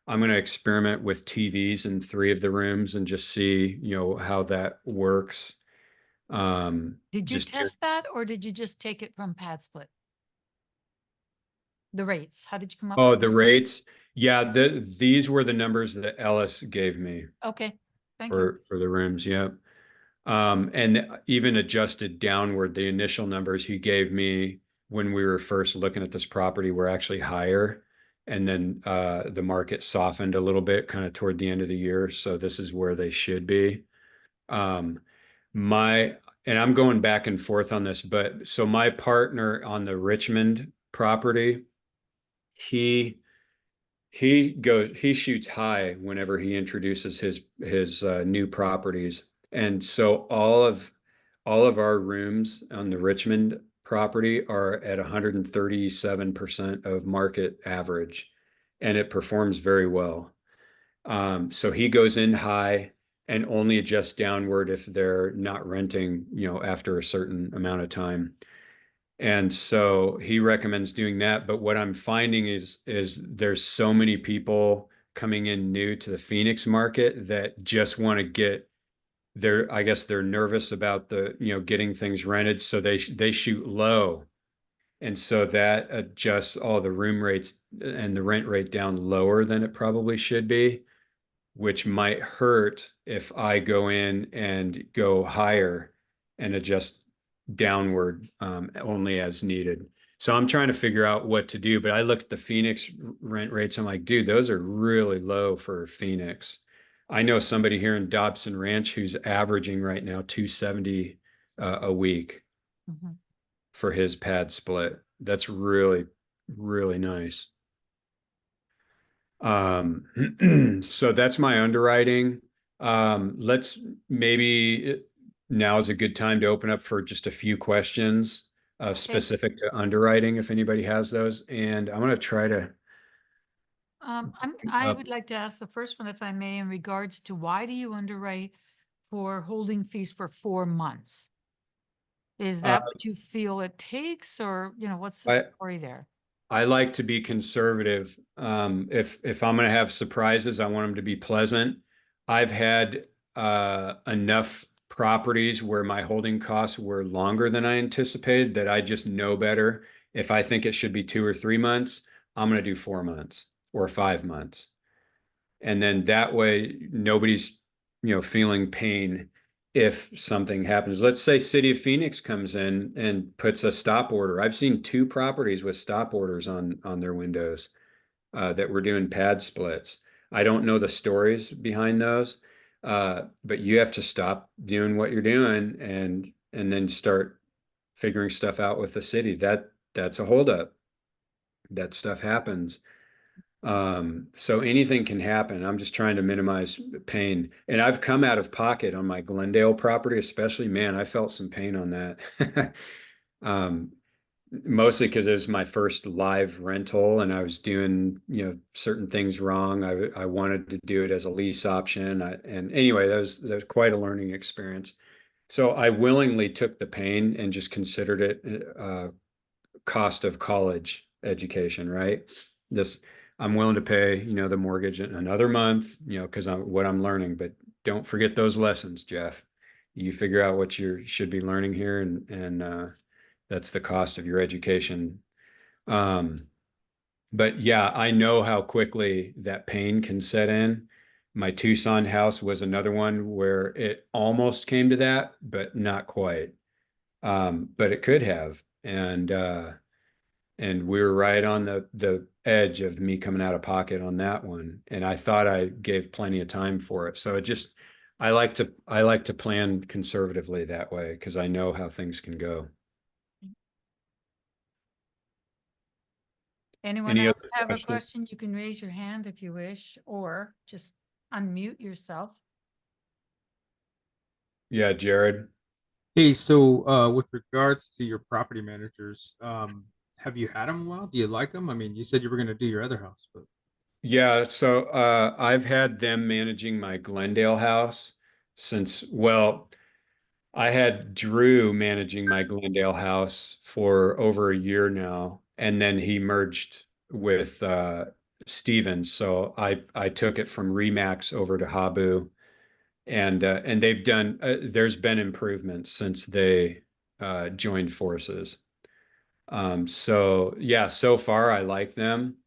[SPEAKER 3] I'm going to experiment with TVs in 3 of the rooms and just see, how that works.
[SPEAKER 2] Did you
[SPEAKER 3] Just
[SPEAKER 2] test that, or did you just take it from PadSplit? The rates, how did you come up?
[SPEAKER 3] Oh, the rates. Yeah, these were the numbers that Ellis gave me
[SPEAKER 2] Okay, thank you.
[SPEAKER 3] for the rooms. Yep. And even adjusted downward, the initial numbers he gave me when we were first looking at this property were actually higher. And then the market softened a little bit kind of toward the end of the year. So this is where they should be. And I'm going back and forth on this, but so my partner on the Richmond property, he shoots high whenever he introduces his new properties. And so all of our rooms on the Richmond property are at 137% of market average, and it performs very well. So he goes in high and only adjusts downward if they're not renting, after a certain amount of time. And so he recommends doing that. But what I'm finding is there's so many people coming in new to the Phoenix market that just want to get I guess they're nervous about getting things rented. So they shoot low. And so that adjusts all the room rates and the rent rate down lower than it probably should be, which might hurt if I go in and go higher and adjust downward only as needed. So I'm trying to figure out what to do, but I look at the Phoenix rent rates. I'm like, dude, those are really low for Phoenix. I know somebody here in Dobson Ranch who's averaging right now 270 a week for his PadSplit. That's really, really nice. So that's my underwriting. Let's maybe now is a good time to open up for just a few questions specific to underwriting, if anybody has those. And I'm going to try to.
[SPEAKER 2] I would like to ask the first one, if I may, in regards to why do you underwrite for holding fees for 4 months? Is that what you feel it takes, or, what's the story there?
[SPEAKER 3] I like to be conservative. If I'm going to have surprises, I want them to be pleasant. I've had enough properties where my holding costs were longer than I anticipated that I just know better. If I think it should be 2 or 3 months, I'm going to do 4 months or 5 months. And then that way nobody's, feeling pain if something happens. Let's say City of Phoenix comes in and puts a stop order. I've seen 2 properties with stop orders on their windows that were doing pad splits. I don't know the stories behind those, but you have to stop doing what you're doing and then start figuring stuff out with the city. That's a holdup. That stuff happens. So anything can happen. I'm just trying to minimize pain. And I've come out of pocket on my Glendale property, especially, man, I felt some pain on that. Um, Mostly because it was my first live rental and I was doing, certain things wrong. I wanted to do it as a lease option. And anyway, that was quite a learning experience. So I willingly took the pain and just considered it cost of college education, right? This I'm willing to pay, the mortgage in another month, because I'm what I'm learning, but don't forget those lessons, Geoff. You figure out what you should be learning here and that's the cost of your education. Um, but yeah, I know how quickly that pain can set in. My Tucson house was another one where it almost came to that, but not quite. But it could have. And we were right on the edge of me coming out of pocket on that one. And I thought I gave plenty of time for it. So it just I like to plan conservatively that way because I know how things can go.
[SPEAKER 2] Anyone
[SPEAKER 3] Any
[SPEAKER 2] else
[SPEAKER 3] other
[SPEAKER 2] have a
[SPEAKER 3] questions?
[SPEAKER 2] question? You can raise your hand if you wish, or just unmute yourself.
[SPEAKER 3] Yeah, Jared.
[SPEAKER 4] Hey, so with regards to your property managers, have you had them a while? Do you like them? I mean, you said you were going to do your other house, but
[SPEAKER 3] Yeah, so I've had them managing my Glendale house since, well, I had Drew managing my Glendale house for over a year now, and then he merged with Stevens. So I took it from Remax over to Habu, and they've done. There's been improvements since they joined forces. So yeah, so far I like them.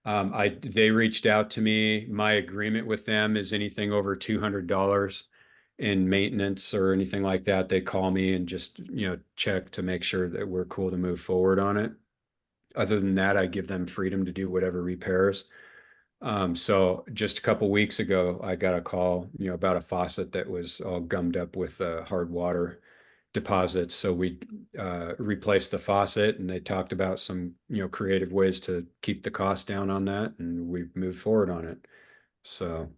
[SPEAKER 3] They reached out to me. My agreement with them is anything over $200 in maintenance or anything like that. They call me and just, check to make sure that we're cool to move forward on it. Other than that, I give them freedom to do whatever repairs. So just a couple weeks ago, I got a call, about a faucet that was all gummed up with hard water deposits. So we replaced the faucet, and they talked about some, creative ways to keep the cost down on that, and we've moved forward on it. So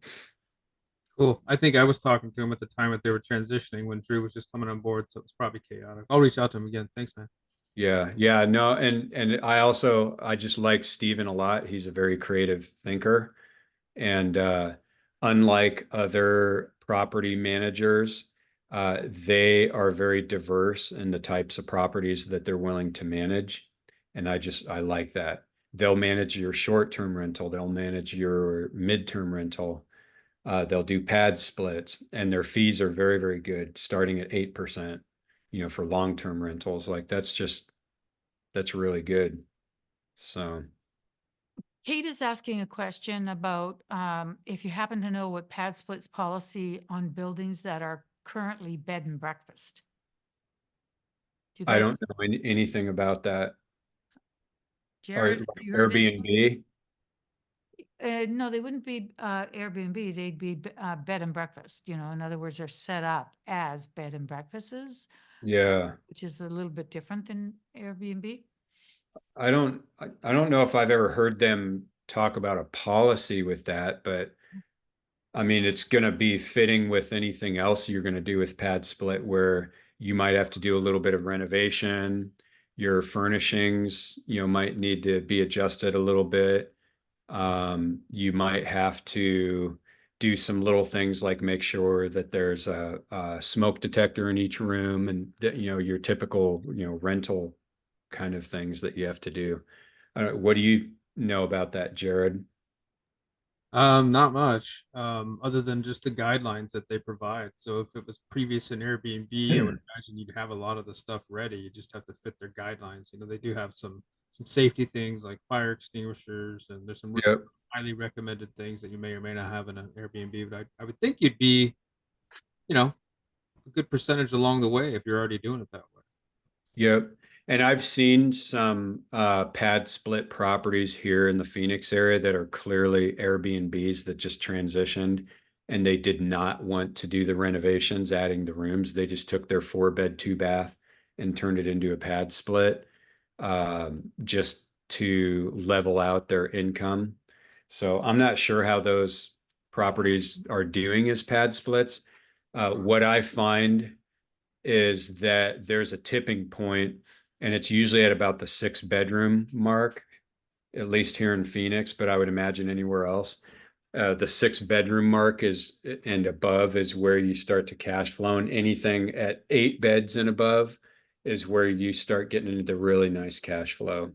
[SPEAKER 4] cool. I think I was talking to him at the time that they were transitioning when Drew was just coming on board, so it was probably chaotic. I'll reach out to him again. Thanks, man.
[SPEAKER 3] yeah, yeah, no, and I just like Steven a lot. He's a very creative thinker. And unlike other property managers, they are very diverse in the types of properties that they're willing to manage. And I like that. They'll manage your short-term rental, they'll manage your midterm rental, they'll do pad splits, and their fees are very, very good, starting at 8%, for long-term rentals. Like that's really good. So
[SPEAKER 2] Kate is asking a question about if you happen to know what PadSplit's policy on buildings that are currently bed and breakfast. Do you
[SPEAKER 3] I
[SPEAKER 2] guys,
[SPEAKER 3] don't know anything about that. Or
[SPEAKER 2] Jared,
[SPEAKER 3] like
[SPEAKER 2] you heard anything?
[SPEAKER 3] Airbnb.
[SPEAKER 2] No, they wouldn't be Airbnb. They'd be bed and breakfast. In other words, they're set up as bed and breakfasts,
[SPEAKER 3] Yeah.
[SPEAKER 2] which is a little bit different than Airbnb.
[SPEAKER 3] I don't know if I've ever heard them talk about a policy with that, but I mean, it's going to be fitting with anything else you're going to do with Pad Split, where you might have to do a little bit of renovation. Your furnishings, might need to be adjusted a little bit. You might have to do some little things like make sure that there's a smoke detector in each room and, your typical, rental kind of things that you have to do. What do you know about that, Jared?
[SPEAKER 4] Not much, other than just the guidelines that they provide. So if it was previous in Airbnb, I would imagine you'd have a lot of the stuff ready. You just have to fit their guidelines. They do have some safety things like fire extinguishers, and there's some
[SPEAKER 3] Yep.
[SPEAKER 4] highly recommended things that you may or may not have in an Airbnb. But I would think you'd be, you know, a good percentage along the way if you're already doing it that way.
[SPEAKER 3] Yep. And I've seen some pad split properties here in the Phoenix area that are clearly Airbnbs that just transitioned and they did not want to do the renovations, adding the rooms. They just took their 4-bed, 2-bath and turned it into a pad split just to level out their income. So I'm not sure how those properties are doing as pad splits. What I find is that there's a tipping point, and it's usually at about the 6-bedroom mark, at least here in Phoenix, but I would imagine anywhere else. The 6-bedroom mark is and above is where you start to cash flow, and anything at 8 beds and above is where you start getting into the really nice cash flow.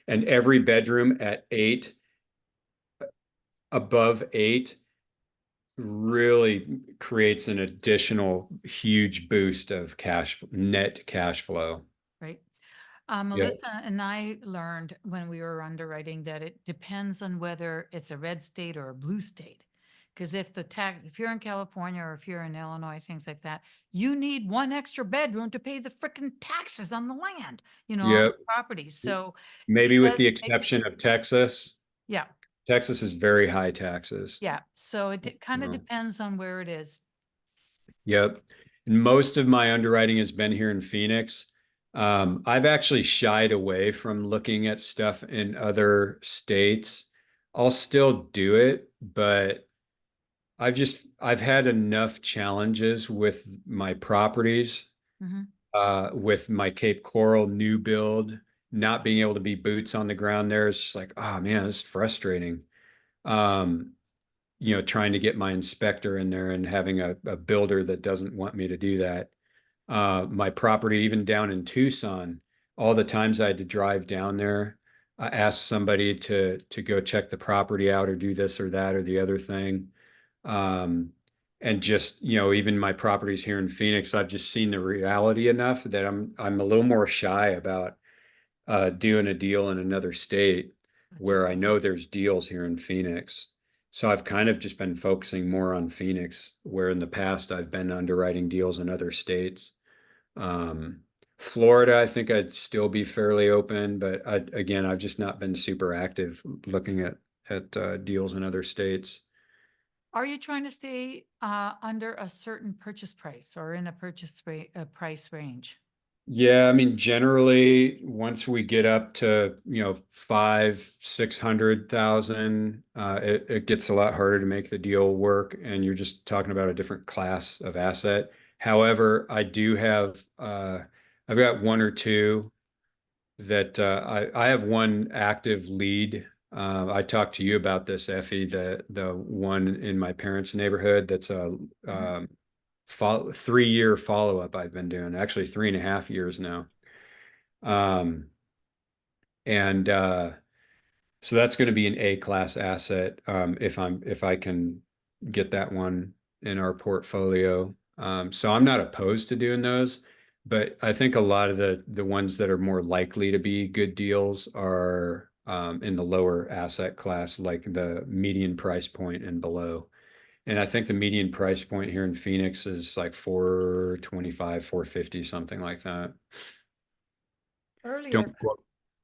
[SPEAKER 3] And every bedroom at 8, above 8, really creates an additional huge boost of net cash flow.
[SPEAKER 2] Right.
[SPEAKER 3] Yeah.
[SPEAKER 2] Melissa and I learned when we were underwriting that it depends on whether it's a red state or a blue state. Because if you're in California or if you're in Illinois, things like that, you need one extra bedroom to pay the frickin' taxes on the land, on
[SPEAKER 3] Yep.
[SPEAKER 2] the properties. So
[SPEAKER 3] Maybe with the
[SPEAKER 2] does make it-
[SPEAKER 3] exception of Texas.
[SPEAKER 2] yeah,
[SPEAKER 3] Texas is very high taxes.
[SPEAKER 2] yeah. So it kind of
[SPEAKER 3] Wow.
[SPEAKER 2] depends on where it is.
[SPEAKER 3] Yep. And most of my underwriting has been here in Phoenix. I've actually shied away from looking at stuff in other states. I'll still do it, but I've had enough challenges with my properties,
[SPEAKER 2] Mhm.
[SPEAKER 3] with my Cape Coral new build, not being able to be boots on the ground there. It's just like, oh man, this is frustrating. Um, trying to get my inspector in there and having a builder that doesn't want me to do that. My property, even down in Tucson, all the times I had to drive down there, I asked somebody to go check the property out or do this or that or the other thing. Um, and just, even my properties here in Phoenix, I've just seen the reality enough that I'm a little more shy about doing a deal in another state where I know there's deals here in Phoenix. So I've kind of just been focusing more on Phoenix, where in the past I've been underwriting deals in other states. Um, Florida, I think I'd still be fairly open, but again, I've just not been super active looking at deals in other states.
[SPEAKER 2] Are you trying to stay under a certain purchase price or in a price range?
[SPEAKER 3] Yeah, I mean, generally, once we get up to, 600,000, it gets a lot harder to make the deal work, and you're just talking about a different class of asset. However, I've got one or two that I have one active lead. I talked to you about this, Effie, the one in my parents' neighborhood that's a 3-year follow-up I've been doing, actually 3.5 years now. Um, and so that's going to be an A-class asset if I can get that one in our portfolio. So I'm not opposed to doing those, but I think a lot of the ones that are more likely to be good deals are in the lower asset class, like the median price point and below. And I think the median price point here in Phoenix is like 425, 450, something like that.
[SPEAKER 2] Earlier,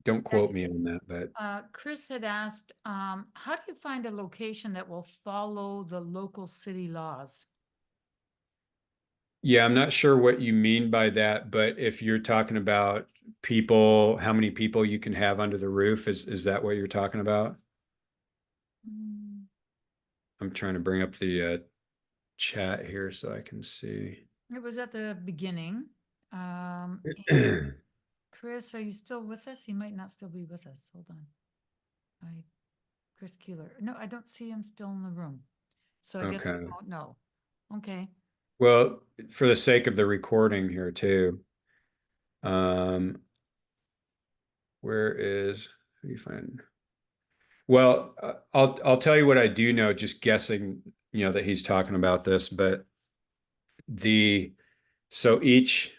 [SPEAKER 3] Don't quote me on that, but
[SPEAKER 2] Chris had asked, how do you find a location that will follow the local city laws?
[SPEAKER 3] yeah, I'm not sure what you mean by that, but if you're talking about people, how many people you can have under the roof, is that what you're talking about?
[SPEAKER 2] Mm,
[SPEAKER 3] I'm trying to bring up the chat here so I can see.
[SPEAKER 2] It was at the beginning. And Chris, are you still with us? He might not still be with us. Hold on. Chris Keeler. No, I don't see him still in the room. So I guess we
[SPEAKER 3] Okay.
[SPEAKER 2] don't know. Okay.
[SPEAKER 3] Well, for the sake of the recording here too, where is how do you find? Well, I'll tell you what I do know, just guessing, that he's talking about this, but the so each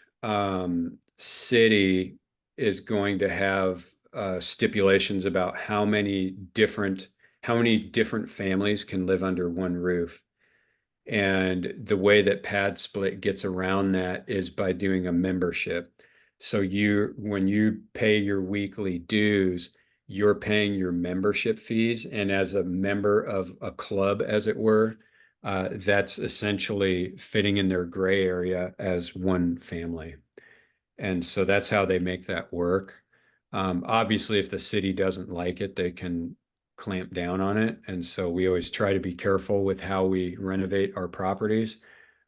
[SPEAKER 3] city is going to have stipulations about how many different families can live under one roof. And the way that PadSplit gets around that is by doing a membership. So when you pay your weekly dues, you're paying your membership fees. And as a member of a club, as it were, that's essentially fitting in their gray area as one family. And so that's how they make that work. Obviously, if the city doesn't like it, they can clamp down on it. And so we always try to be careful with how we renovate our properties.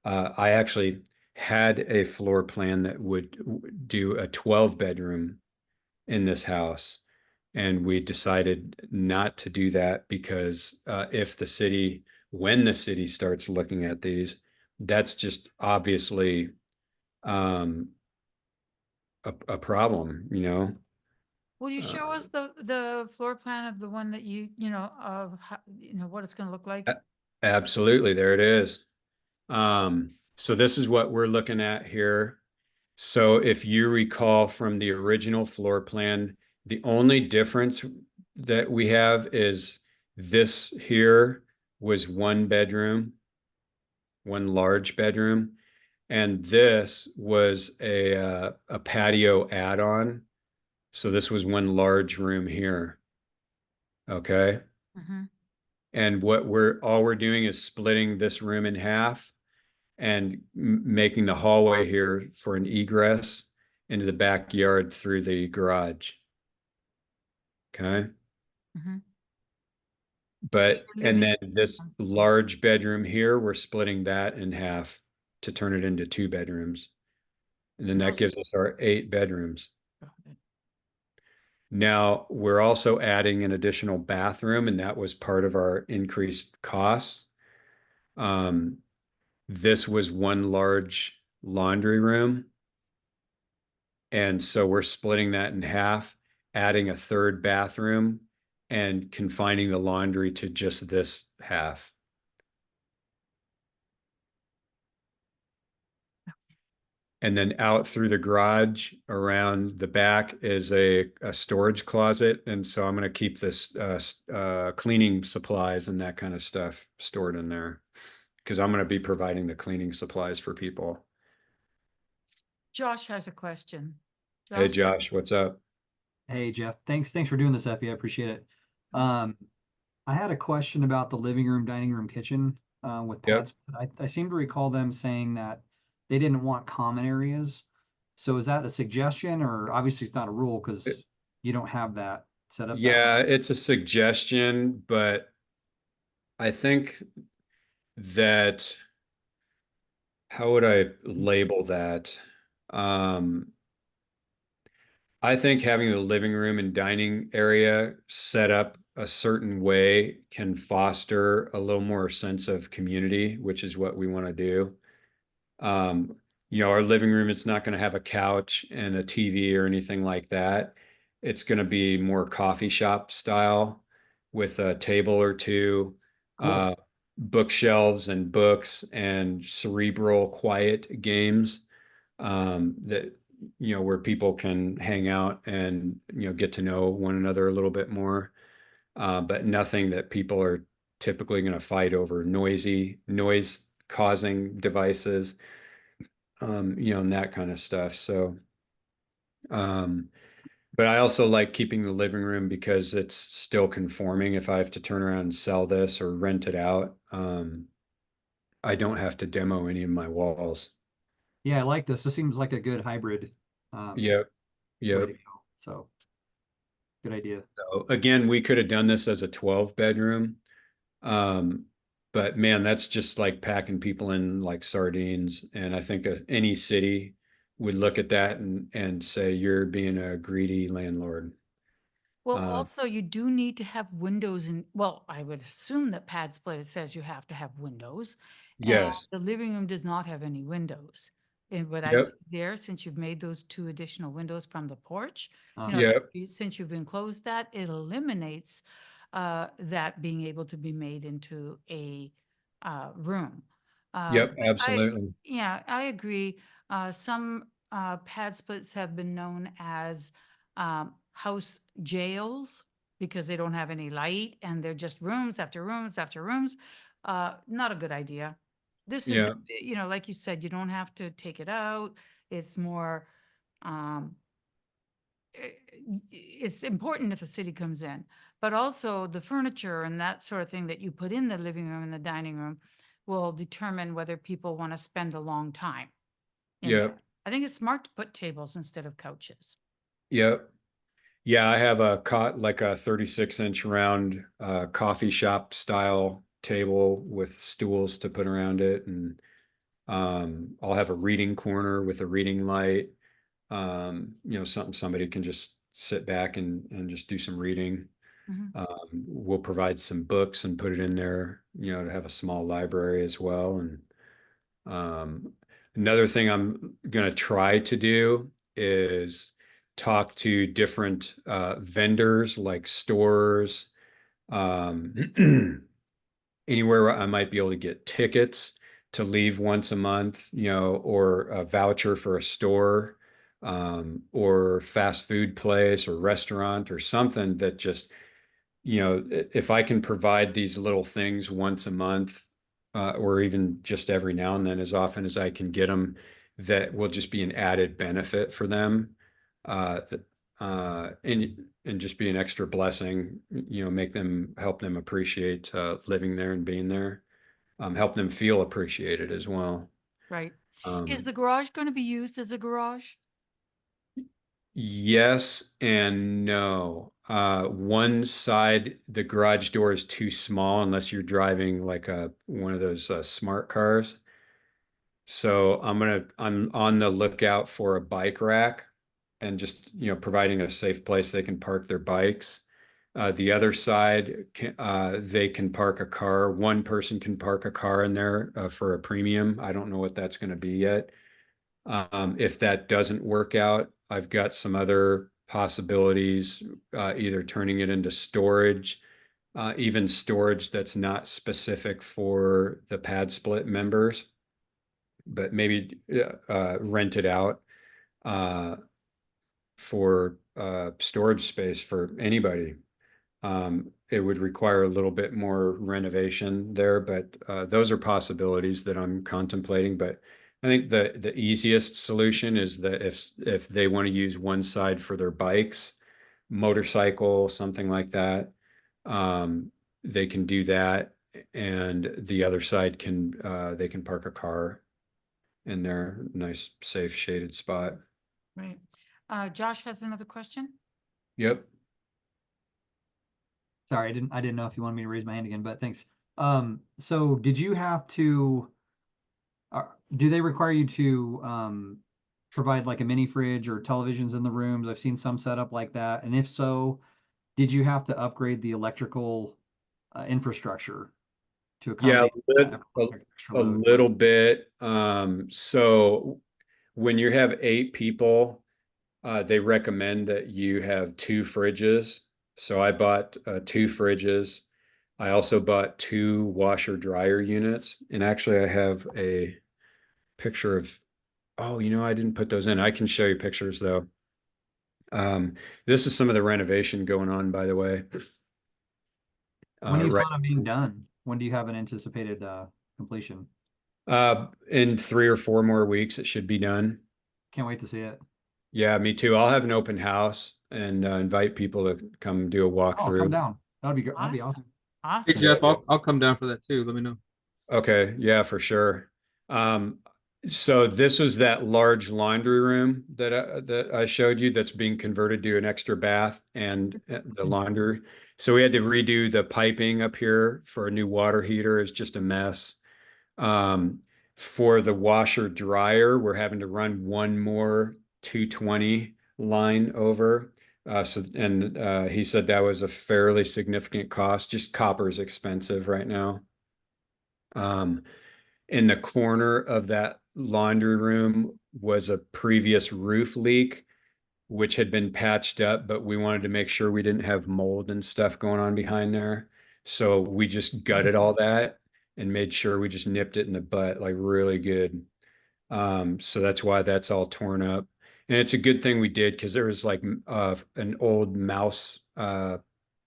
[SPEAKER 3] I actually had a floor plan that would do a 12 bedroom in this house. And we decided not to do that because when the city starts looking at these, that's just obviously um, a problem,
[SPEAKER 2] Will you show us the floor plan of the one that of how, what it's going to look like?
[SPEAKER 3] Absolutely, there it is. So this is what we're looking at here. So if you recall from the original floor plan, the only difference that we have is this here was one bedroom, one large bedroom, and this was a patio add-on. So this was one large room here. Okay.
[SPEAKER 2] Mhm.
[SPEAKER 3] And all we're doing is splitting this room in half and making the hallway here for an egress into the backyard through the garage. Okay.
[SPEAKER 2] Mhm.
[SPEAKER 3] And
[SPEAKER 2] Living
[SPEAKER 3] then this
[SPEAKER 2] room.
[SPEAKER 3] large bedroom here, we're splitting that in half to turn it into 2 bedrooms. And then that gives us our 8 bedrooms. Now, we're also adding an additional bathroom, and that was part of our increased costs. This was one large laundry room. And so we're splitting that in half, adding a third bathroom and confining the laundry to just this half. And then out through the garage around the back is a storage closet. And so I'm going to keep this cleaning supplies and that kind of stuff stored in there because I'm going to be providing the cleaning supplies for people.
[SPEAKER 2] Josh has a question.
[SPEAKER 3] Hey, Josh, what's up?
[SPEAKER 5] Hey, Geoff. Thanks for doing this, Effie. I appreciate it. I had a question about the living room, dining room, kitchen with
[SPEAKER 3] Yep.
[SPEAKER 5] PadSplit. I seem to recall them saying that they didn't want common areas. So is that a suggestion, or obviously it's not a rule because you don't have that set up that way?
[SPEAKER 3] Yeah, it's a suggestion, but I think that how would I label that? I think having the living room and dining area set up a certain way can foster a little more sense of community, which is what we want to do. Our living room, it's not going to have a couch and a TV or anything like that. It's going to be more coffee shop style with a table or two,
[SPEAKER 5] Cool.
[SPEAKER 3] bookshelves and books and cerebral quiet games that where people can hang out and get to know one another a little bit more, but nothing that people are typically going to fight over noise causing devices, and that kind of stuff. So, but I also like keeping the living room because it's still conforming. If I have to turn around and sell this or rent it out, I don't have to demo any of my walls.
[SPEAKER 5] Yeah, I like this. This seems like a good hybrid
[SPEAKER 3] Yep.
[SPEAKER 5] way
[SPEAKER 3] Yep.
[SPEAKER 5] to go. So good idea.
[SPEAKER 3] So again, we could have done this as a 12 bedroom. But man, that's just like packing people in like sardines. And I think any city would look at that and say, you're being a greedy landlord.
[SPEAKER 2] Well, also you do need to have windows well, I would assume that PadSplit says you have to have windows. And
[SPEAKER 3] Yes.
[SPEAKER 2] the living room does not have any windows. And what I
[SPEAKER 3] Yep.
[SPEAKER 2] see there, since you've made those 2 additional windows from the porch,
[SPEAKER 5] Uh,
[SPEAKER 2] you know,
[SPEAKER 3] Yep.
[SPEAKER 2] since you've enclosed that, it eliminates that being able to be made into a room.
[SPEAKER 3] Yep.
[SPEAKER 2] But
[SPEAKER 3] Absolutely.
[SPEAKER 2] yeah, I agree. Some pad splits have been known as house jails because they don't have any light and they're just rooms after rooms after rooms. Not a good idea. This is,
[SPEAKER 3] Yeah.
[SPEAKER 2] you know, like you said, you don't have to take it out. It's more, um, it's important if the city comes in, but also the furniture and that sort of thing that you put in the living room and the dining room will determine whether people want to spend a long time in
[SPEAKER 3] Yep.
[SPEAKER 2] there. I think it's smart to put tables instead of couches.
[SPEAKER 3] Yep. Yeah, I have a cot like a 36-inch round coffee shop style table with stools to put around it, and I'll have a reading corner with a reading light. Something somebody can just sit back and just do some reading.
[SPEAKER 2] Mhm.
[SPEAKER 3] We'll provide some books and put it in there, to have a small library as well. And another thing I'm going to try to do is talk to different vendors like stores, anywhere where I might be able to get tickets to leave once a month, or a voucher for a store, or fast food place or restaurant or something that just, if I can provide these little things once a month, or even just every now and then, as often as I can get them, that will just be an added benefit for them. That and just be an extra blessing, make them, help them appreciate living there and being there, help them feel appreciated as well.
[SPEAKER 2] Right. Is
[SPEAKER 3] Um,
[SPEAKER 2] the garage going to be used as a garage?
[SPEAKER 3] yes and no. One side, the garage door is too small unless you're driving like one of those smart cars. So I'm on the lookout for a bike rack and just, providing a safe place they can park their bikes. The other side, they can park a car. One person can park a car in there for a premium. I don't know what that's going to be yet. If that doesn't work out, I've got some other possibilities, either turning it into storage, even storage that's not specific for the PadSplit members, but maybe rent it out uh, for storage space for anybody. It would require a little bit more renovation there, but those are possibilities that I'm contemplating. But I think the easiest solution is that if they want to use one side for their bikes, motorcycle, something like that, they can do that, and the other side they can park a car in their nice, safe, shaded spot.
[SPEAKER 2] Right. Josh has another question.
[SPEAKER 3] Yep.
[SPEAKER 5] Sorry, I didn't know if you wanted me to raise my hand again, but thanks. So did you have to, do they require you to provide like a mini fridge or televisions in the rooms? I've seen some set up like that. And if so, did you have to upgrade the electrical infrastructure to
[SPEAKER 3] Yeah,
[SPEAKER 5] accommodate that extra
[SPEAKER 3] a
[SPEAKER 5] load?
[SPEAKER 3] little bit. So when you have 8 people, they recommend that you have 2 fridges. So I bought 2 fridges. I also bought 2 washer dryer units. And actually, I have a picture of, oh, I didn't put those in. I can show you pictures though. This is some of the renovation going on, by the way.
[SPEAKER 5] When do you
[SPEAKER 3] Right.
[SPEAKER 5] plan on being done? When do you have an anticipated completion?
[SPEAKER 3] In 3 or 4 more weeks, it should be done.
[SPEAKER 5] Can't wait to see it.
[SPEAKER 3] Yeah, me too. I'll have an open house and invite people to come do a
[SPEAKER 5] Oh, come
[SPEAKER 3] walkthrough.
[SPEAKER 5] down. That'd be good. That'd be awesome.
[SPEAKER 2] Awesome.
[SPEAKER 4] Hey,
[SPEAKER 2] Awesome.
[SPEAKER 4] Jeff, I'll come down for that too. Let me know.
[SPEAKER 3] Okay, yeah, for sure. Um, so this was that large laundry room that I showed you that's being converted to an extra bath and the laundry. So we had to redo the piping up here for a new water heater. It's just a mess. Um, for the washer dryer, we're having to run one more 220 line over. He said that was a fairly significant cost. Just copper is expensive right now. In the corner of that laundry room was a previous roof leak, which had been patched up, but we wanted to make sure we didn't have mold and stuff going on behind there. So we just gutted all that and made sure we just nipped it in the butt, like really good. So that's why that's all torn up. And it's a good thing we did because there was like an old mouse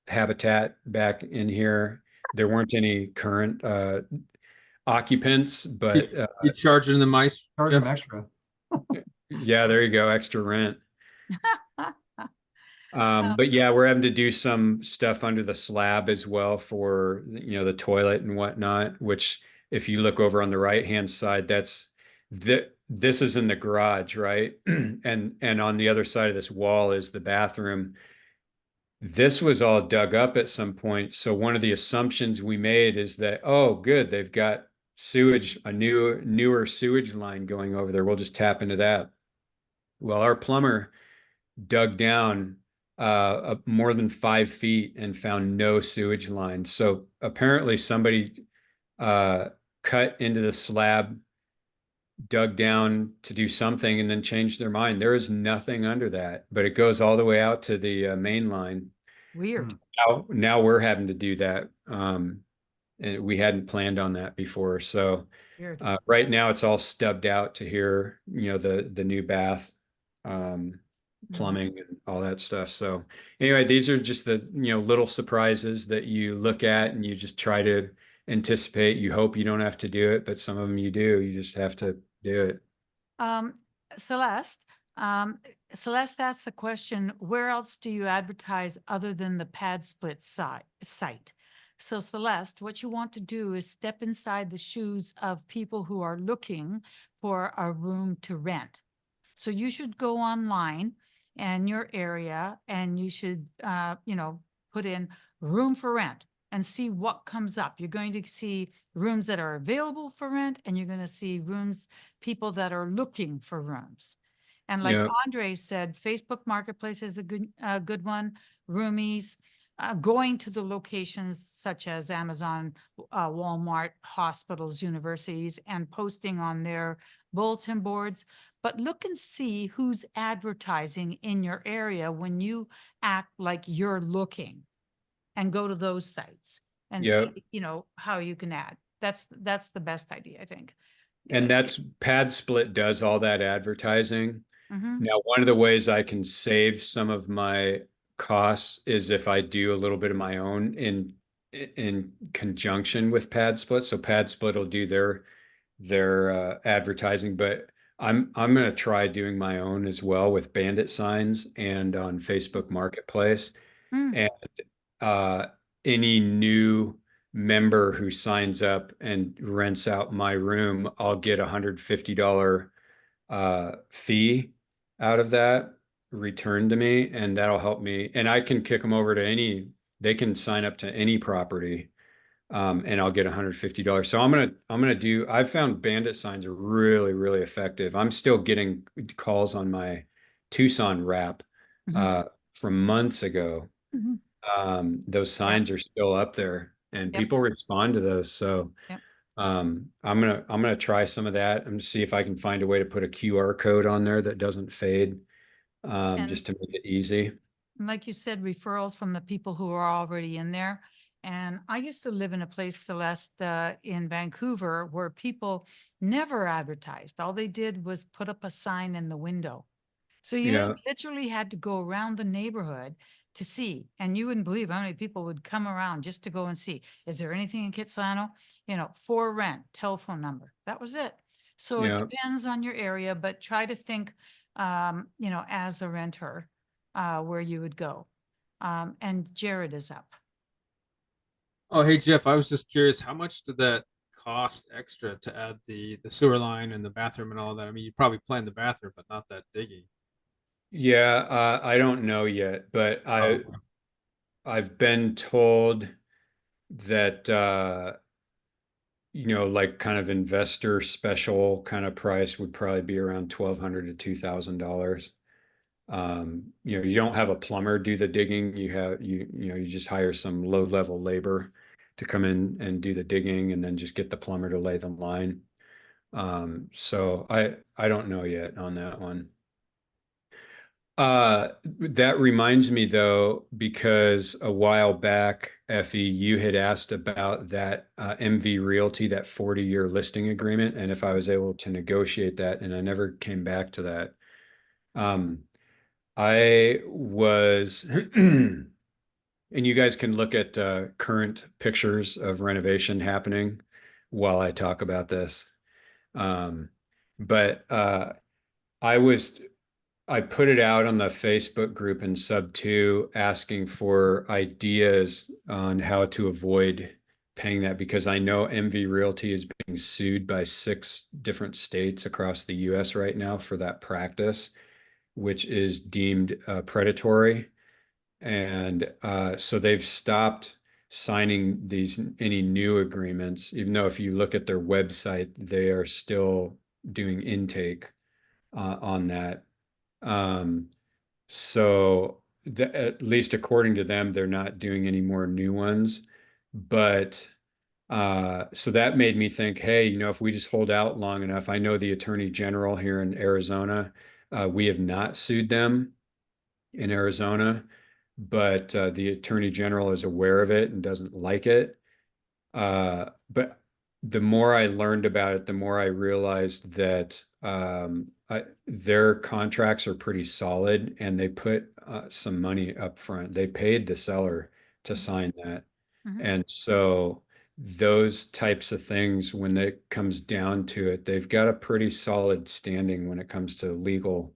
[SPEAKER 3] habitat back in here. There weren't any current occupants, but
[SPEAKER 4] You charging the mice,
[SPEAKER 5] Charge
[SPEAKER 4] Jeff?
[SPEAKER 5] them extra.
[SPEAKER 3] yeah, there you go, extra rent. But yeah, we're having to do some stuff under the slab as well for, the toilet and whatnot, which if you look over on the right-hand side, this is in the garage, right? And on the other side of this wall is the bathroom. This was all dug up at some point. So one of the assumptions we made is that, oh, good, they've got sewage, a newer sewage line going over there. We'll just tap into that. Well, our plumber dug down more than 5 feet and found no sewage line. So apparently somebody cut into the slab, dug down to do something, and then changed their mind. There is nothing under that, but it goes all the way out to the main line.
[SPEAKER 2] Weird.
[SPEAKER 3] Now we're having to do that. And we hadn't planned on that before. So
[SPEAKER 2] Weird.
[SPEAKER 3] right now it's all stubbed out to here, the new bath, plumbing and all that stuff. So anyway, these are just the, little surprises that you look at and you just try to anticipate. You hope you don't have to do it, but some of them you do. You just have to do it.
[SPEAKER 2] Celeste, Celeste asks a question, where else do you advertise other than the PadSplit site? So Celeste, what you want to do is step inside the shoes of people who are looking for a room to rent. So you should go online and your area and you should, put in room for rent and see what comes up. You're going to see rooms that are available for rent and you're going to see people that are looking for rooms. And like
[SPEAKER 3] Yeah.
[SPEAKER 2] Andre said, Facebook Marketplace is a good one. Roomies, going to the locations such as Amazon, Walmart, hospitals, universities, and posting on their bulletin boards. But look and see who's advertising in your area when you act like you're looking, and go to those sites and
[SPEAKER 3] Yeah.
[SPEAKER 2] see, how you can add. That's the best idea, I think.
[SPEAKER 3] And that's PadSplit does all that advertising.
[SPEAKER 2] Mhm.
[SPEAKER 3] Now, one of the ways I can save some of my costs is if I do a little bit of my own in conjunction with PadSplit. So PadSplit will do their advertising, but I'm going to try doing my own as well with bandit signs and on Facebook Marketplace.
[SPEAKER 2] Mm.
[SPEAKER 3] And any new member who signs up and rents out my room, I'll get $150 fee out of that returned to me, and that'll help me. And I can kick them over to they can sign up to any property, and I'll get $150. So I've found bandit signs are really, really effective. I'm still getting calls on my Tucson wrap from months ago.
[SPEAKER 2] Mhm.
[SPEAKER 3] Those signs are still up there and
[SPEAKER 2] Yep.
[SPEAKER 3] people respond to those. So
[SPEAKER 2] Yep.
[SPEAKER 3] I'm gonna try some of that and see if I can find a way to put a QR code on there that doesn't fade, just to make it easy.
[SPEAKER 2] Like you said, referrals from the people who are already in there. And I used to live in a place, Celeste, in Vancouver, where people never advertised. All they did was put up a sign in the window. So you
[SPEAKER 3] Yeah,
[SPEAKER 2] literally had to go around the neighborhood to see, and you wouldn't believe how many people would come around just to go and see, is there anything in Kitsilano? For rent, telephone number. That was it. So it
[SPEAKER 3] yeah.
[SPEAKER 2] depends on your area, but try to think, as a renter, where you would go. And Jared is up.
[SPEAKER 4] Oh, hey Jeff, I was just curious, how much did that cost extra to add the sewer line and the bathroom and all that? I mean, you probably planned the bathroom, but not that digging.
[SPEAKER 3] Yeah, I don't know yet, but
[SPEAKER 4] Oh,
[SPEAKER 3] I've been told that like kind of investor special kind of price would probably be around $1,200 to $2,000. You don't have a plumber do the digging. You just hire some low level labor to come in and do the digging and then just get the plumber to lay the line. So I don't know yet on that one. That reminds me though, because a while back, Effie, you had asked about that MV Realty, that 40-year listing agreement, and if I was able to negotiate that, and I never came back to that. I was, and you guys can look at current pictures of renovation happening while I talk about this. But I was I put it out on the Facebook group in sub two asking for ideas on how to avoid paying that because I know MV Realty is being sued by 6 different states across the US right now for that practice, which is deemed predatory. And so they've stopped signing any new agreements, even though if you look at their website, they are still doing intake on that. Um, so at least according to them, they're not doing any more new ones. But so that made me think, hey, if we just hold out long enough, I know the Attorney General here in Arizona, we have not sued them in Arizona, but the Attorney General is aware of it and doesn't like it. But the more I learned about it, the more I realized that their contracts are pretty solid and they put some money up front. They paid the seller to sign that.
[SPEAKER 2] Mhm.
[SPEAKER 3] And so those types of things, when it comes down to it, they've got a pretty solid standing when it comes to legal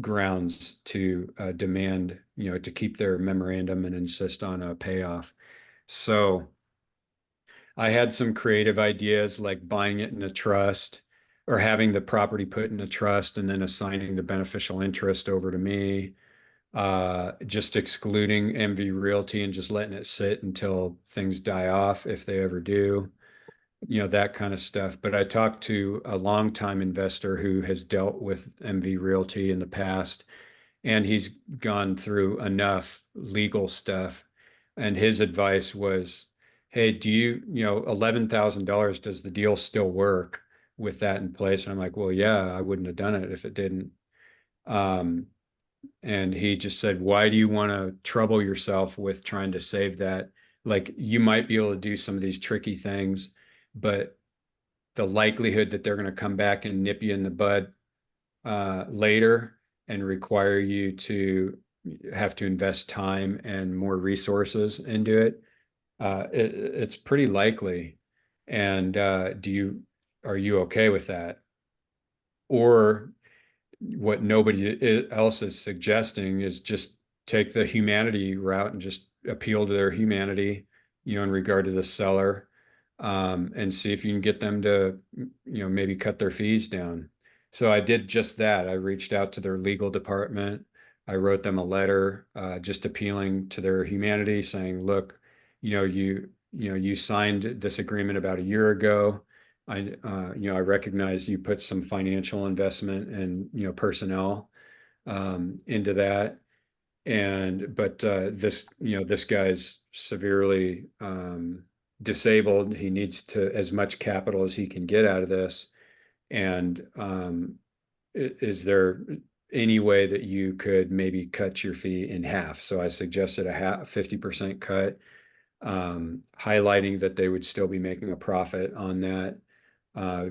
[SPEAKER 3] grounds to demand, to keep their memorandum and insist on a payoff. So I had some creative ideas like buying it in a trust or having the property put in a trust and then assigning the beneficial interest over to me, just excluding MV Realty and just letting it sit until things die off if they ever do, that kind of stuff. But I talked to a longtime investor who has dealt with MV Realty in the past, and he's gone through enough legal stuff. And his advice was, hey, $11,000, does the deal still work with that in place? And I'm like, well, yeah, I wouldn't have done it if it didn't. Um, and he just said, why do you want to trouble yourself with trying to save that? Like, you might be able to do some of these tricky things, but the likelihood that they're going to come back and nip you in the bud later and require you to have to invest time and more resources into it, it's pretty likely. And are you okay with that? Or what nobody else is suggesting is just take the humanity route and just appeal to their humanity, in regard to the seller, and see if you can get them to, maybe cut their fees down. So I did just that. I reached out to their legal department. I wrote them a letter, just appealing to their humanity, saying, look, you signed this agreement about a year ago. I recognize you put some financial investment and, personnel into that. But this guy's severely disabled. He needs as much capital as he can get out of this. And is there any way that you could maybe cut your fee in half? So I suggested a 50% cut, highlighting that they would still be making a profit on that,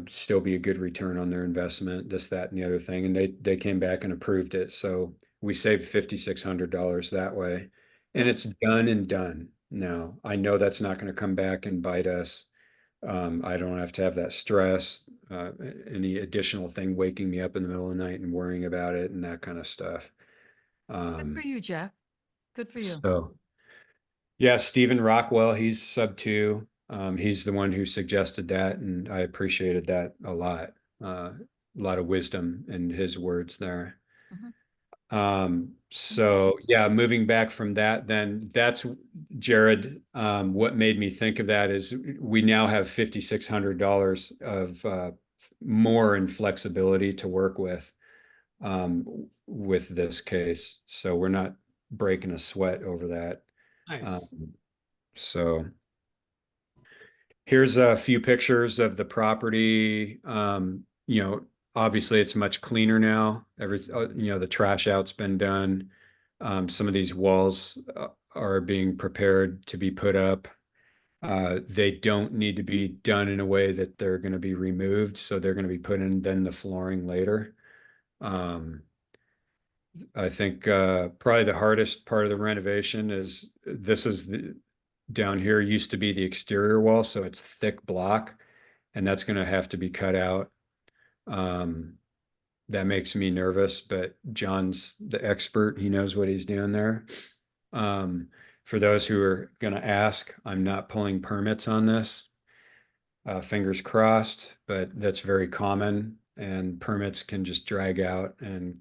[SPEAKER 3] still be a good return on their investment, this, that, and the other thing. And they came back and approved it. So we saved $5,600 that way. And it's done and done now. I know that's not going to come back and bite us. I don't have to have that stress, any additional thing waking me up in the middle of the night and worrying about it and that kind of stuff.
[SPEAKER 2] Good for you, Geoff. Good for you.
[SPEAKER 3] So yeah, Stephen Rockwell, he's sub two. He's the one who suggested that, and I appreciated that a lot. A lot of wisdom in his words there. So yeah, moving back from that, then that's Jared. What made me think of that is we now have $5,600 of more in flexibility to work with this case. So we're not breaking a sweat over that.
[SPEAKER 4] Nice.
[SPEAKER 3] So, Here's a few pictures of the property. You know, obviously it's much cleaner now. You know, the trash out's been done. Some of these walls are being prepared to be put up. They don't need to be done in a way that they're going to be removed, so they're going to be put in then the flooring later. I think probably the hardest part of the renovation is down here used to be the exterior wall, so it's thick block, and that's going to have to be cut out. That makes me nervous, but John's the expert. He knows what he's doing there. For those who are going to ask, I'm not pulling permits on this. Fingers crossed, but that's very common, and permits can just drag out and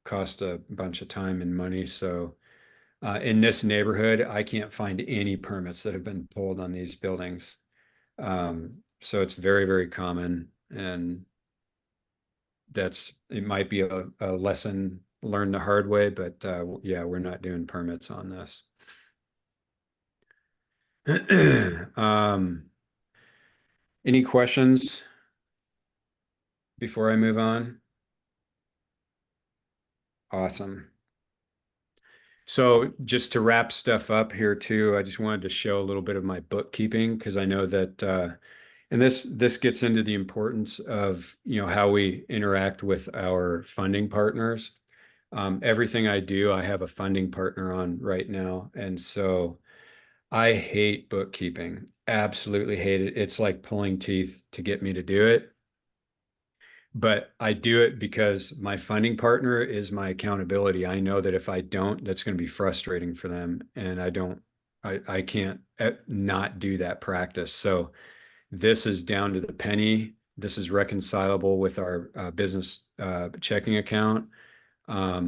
[SPEAKER 3] cost a bunch of time and money. So in this neighborhood, I can't find any permits that have been pulled on these buildings. So it's very, very common, and it might be a lesson learned the hard way, but yeah, we're not doing permits on this. Any questions before I move on? Awesome. So just to wrap stuff up here too, I just wanted to show a little bit of my bookkeeping, because I know that and this gets into the importance of, you know, how we interact with our funding partners. Everything I do, I have a funding partner on right now, and so I hate bookkeeping. Absolutely hate it. It's like pulling teeth to get me to do it. But I do it because my funding partner is my accountability. I know that if I don't, that's going to be frustrating for them. And I can't not do that practice. So this is down to the penny. This is reconcilable with our business checking account. I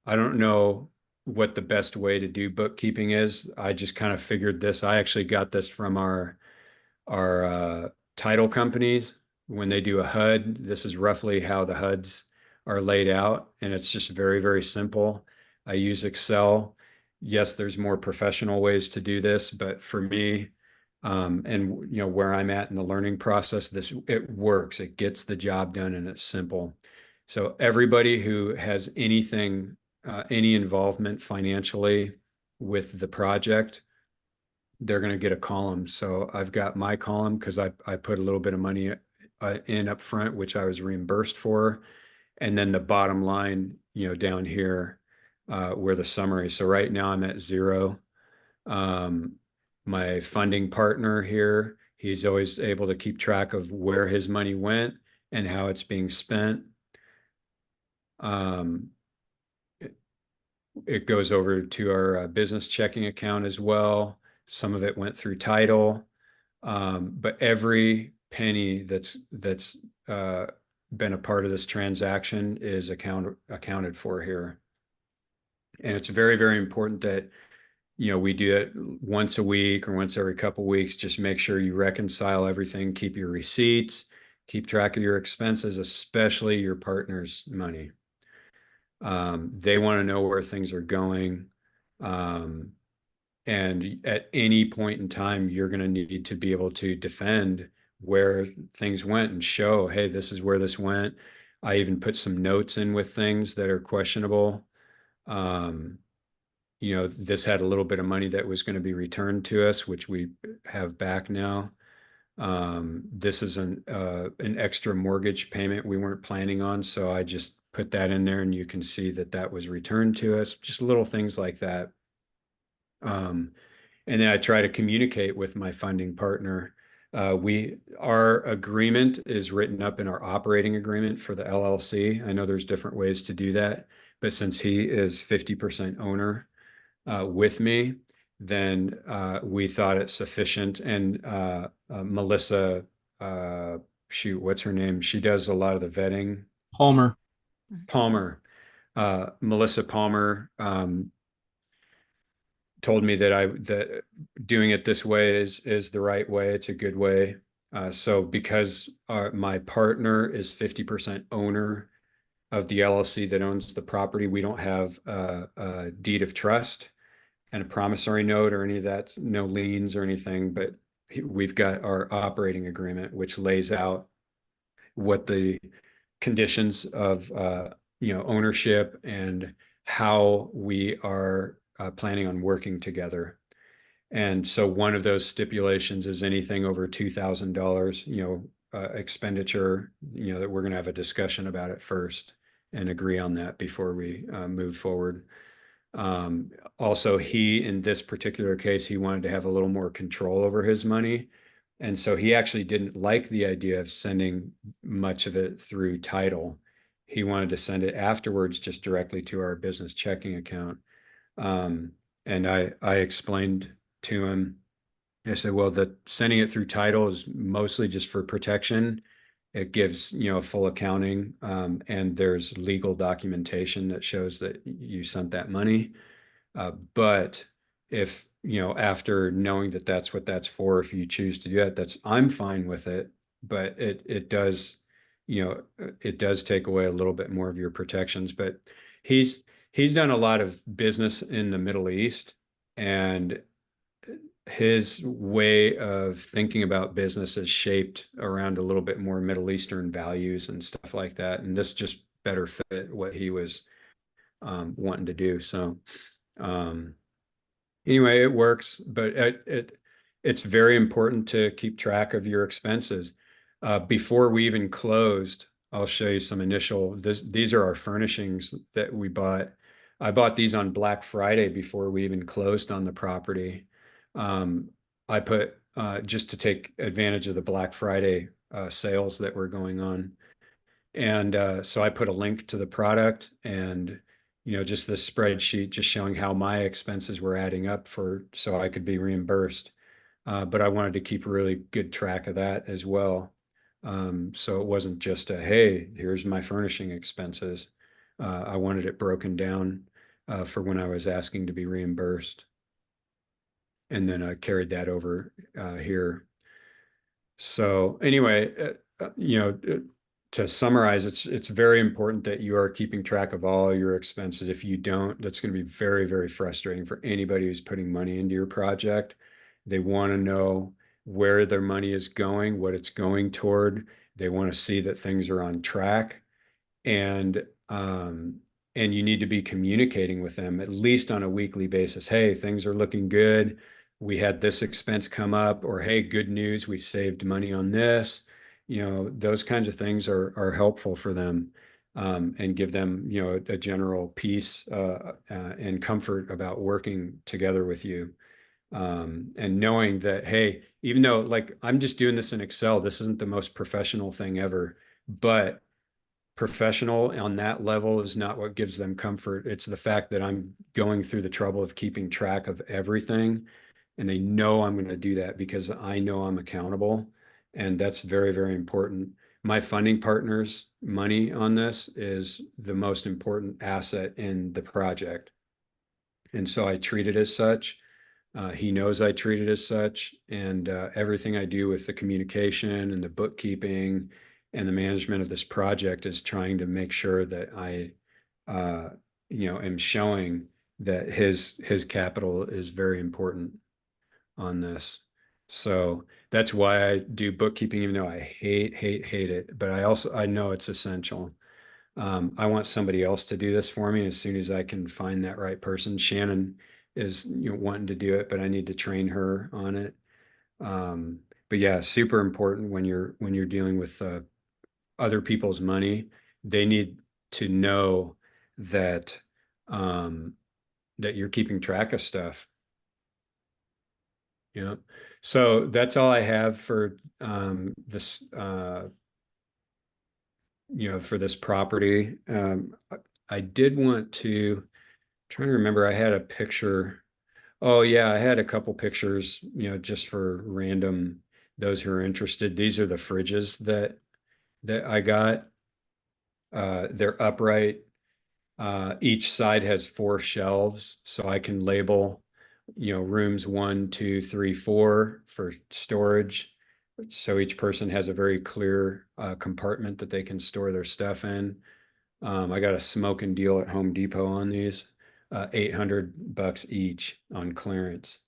[SPEAKER 3] don't know what the best way to do bookkeeping is. I just kind of figured this. I actually got this from our title companies. When they do a HUD, this is roughly how the HUDs are laid out, and it's just very, very simple. I use Excel. Yes, there's more professional ways to do this, but for me, and you know where I'm at in the learning process, it works. It gets the job done, and it's simple. So everybody who has anything, any involvement financially with the project, they're going to get a column. So I've got my column because I put a little bit of money in up front, which I was reimbursed for. And then the bottom line, you know, down here where the summary. So right now I'm at 0. My funding partner here, he's always able to keep track of where his money went and how it's being spent. It goes over to our business checking account as well. Some of it went through title, but every penny that's been a part of this transaction is accounted for here. And it's very, very important that, you know, we do it once a week or once every couple of weeks. Just make sure you reconcile everything, keep your receipts, keep track of your expenses, especially your partner's money. They want to know where things are going. And at any point in time, you're going to need to be able to defend where things went and show, hey, this is where this went. I even put some notes in with things that are questionable. You know, this had a little bit of money that was going to be returned to us, which we have back now. This is an extra mortgage payment we weren't planning on, so I just put that in there, and you can see that that was returned to us. Just little things like that. And then I try to communicate with my funding partner. Our agreement is written up in our operating agreement for the LLC. I know there's different ways to do that, but since he is 50% owner with me, then we thought it sufficient. And Melissa, shoot, what's her name? She does a lot of the vetting.
[SPEAKER 4] Palmer.
[SPEAKER 3] Melissa Palmer told me that doing it this way is the right way. It's a good way. So because my partner is 50% owner of the LLC that owns the property, we don't have a deed of trust and a promissory note or any of that, no liens or anything, but we've got our operating agreement, which lays out what the conditions of ownership and how we are planning on working together. And so one of those stipulations is anything over $2,000, expenditure, that we're going to have a discussion about it first and agree on that before we move forward. Also, in this particular case, he wanted to have a little more control over his money. And so he actually didn't like the idea of sending much of it through title. He wanted to send it afterwards just directly to our business checking account. And I explained to him, I said, well, sending it through title is mostly just for protection. It gives, a full accounting, and there's legal documentation that shows that you sent that money. But if, after knowing that that's what that's for, if you choose to do that, I'm fine with it. But it does, it does take away a little bit more of your protections. But he's done a lot of business in the Middle East, and his way of thinking about business is shaped around a little bit more Middle Eastern values and stuff like that. And this just better fit what he was wanting to do. So anyway, it works, but it's very important to keep track of your expenses. Before we even closed, I'll show you some these are our furnishings that we bought. I bought these on Black Friday before we even closed on the property. I put, just to take advantage of the Black Friday sales that were going on. And so I put a link to the product and, just this spreadsheet just showing how my expenses were adding up so I could be reimbursed. But I wanted to keep really good track of that as well. So it wasn't just hey, here's my furnishing expenses. I wanted it broken down for when I was asking to be reimbursed. And then I carried that over here. So anyway, to summarize, it's very important that you are keeping track of all your expenses. If you don't, that's going to be very, very frustrating for anybody who's putting money into your project. They want to know where their money is going, what it's going toward. They want to see that things are on track. And you need to be communicating with them at least on a weekly basis. Hey, things are looking good. We had this expense come up, or hey, good news, we saved money on this. Those kinds of things are helpful for them, and give them, a general peace and comfort about working together with you. And knowing that, hey, even though like I'm just doing this in Excel, this isn't the most professional thing ever, but professional on that level is not what gives them comfort. It's the fact that I'm going through the trouble of keeping track of everything. And they know I'm going to do that because I know I'm accountable. And that's very, very important. My funding partner's money on this is the most important asset in the project. And so I treat it as such. He knows I treat it as such. And everything I do with the communication and the bookkeeping and the management of this project is trying to make sure that I, am showing that his capital is very important on this. So that's why I do bookkeeping, even though I hate it. But I know it's essential. I want somebody else to do this for me as soon as I can find that right person. Shannon is wanting to do it, but I need to train her on it. But yeah, super important when you're dealing with other people's money. They need to know that that you're keeping track of stuff. So that's all I have for this for this property. I did want to, trying to remember, I had a picture. Oh yeah, I had a couple pictures, just for random, those who are interested. These are the fridges that I got. They're upright. Each side has 4 shelves, so I can label, rooms 1, 2, 3, 4 for storage. So each person has a very clear compartment that they can store their stuff in. I got a smoking deal at Home Depot on these, $800 each on clearance.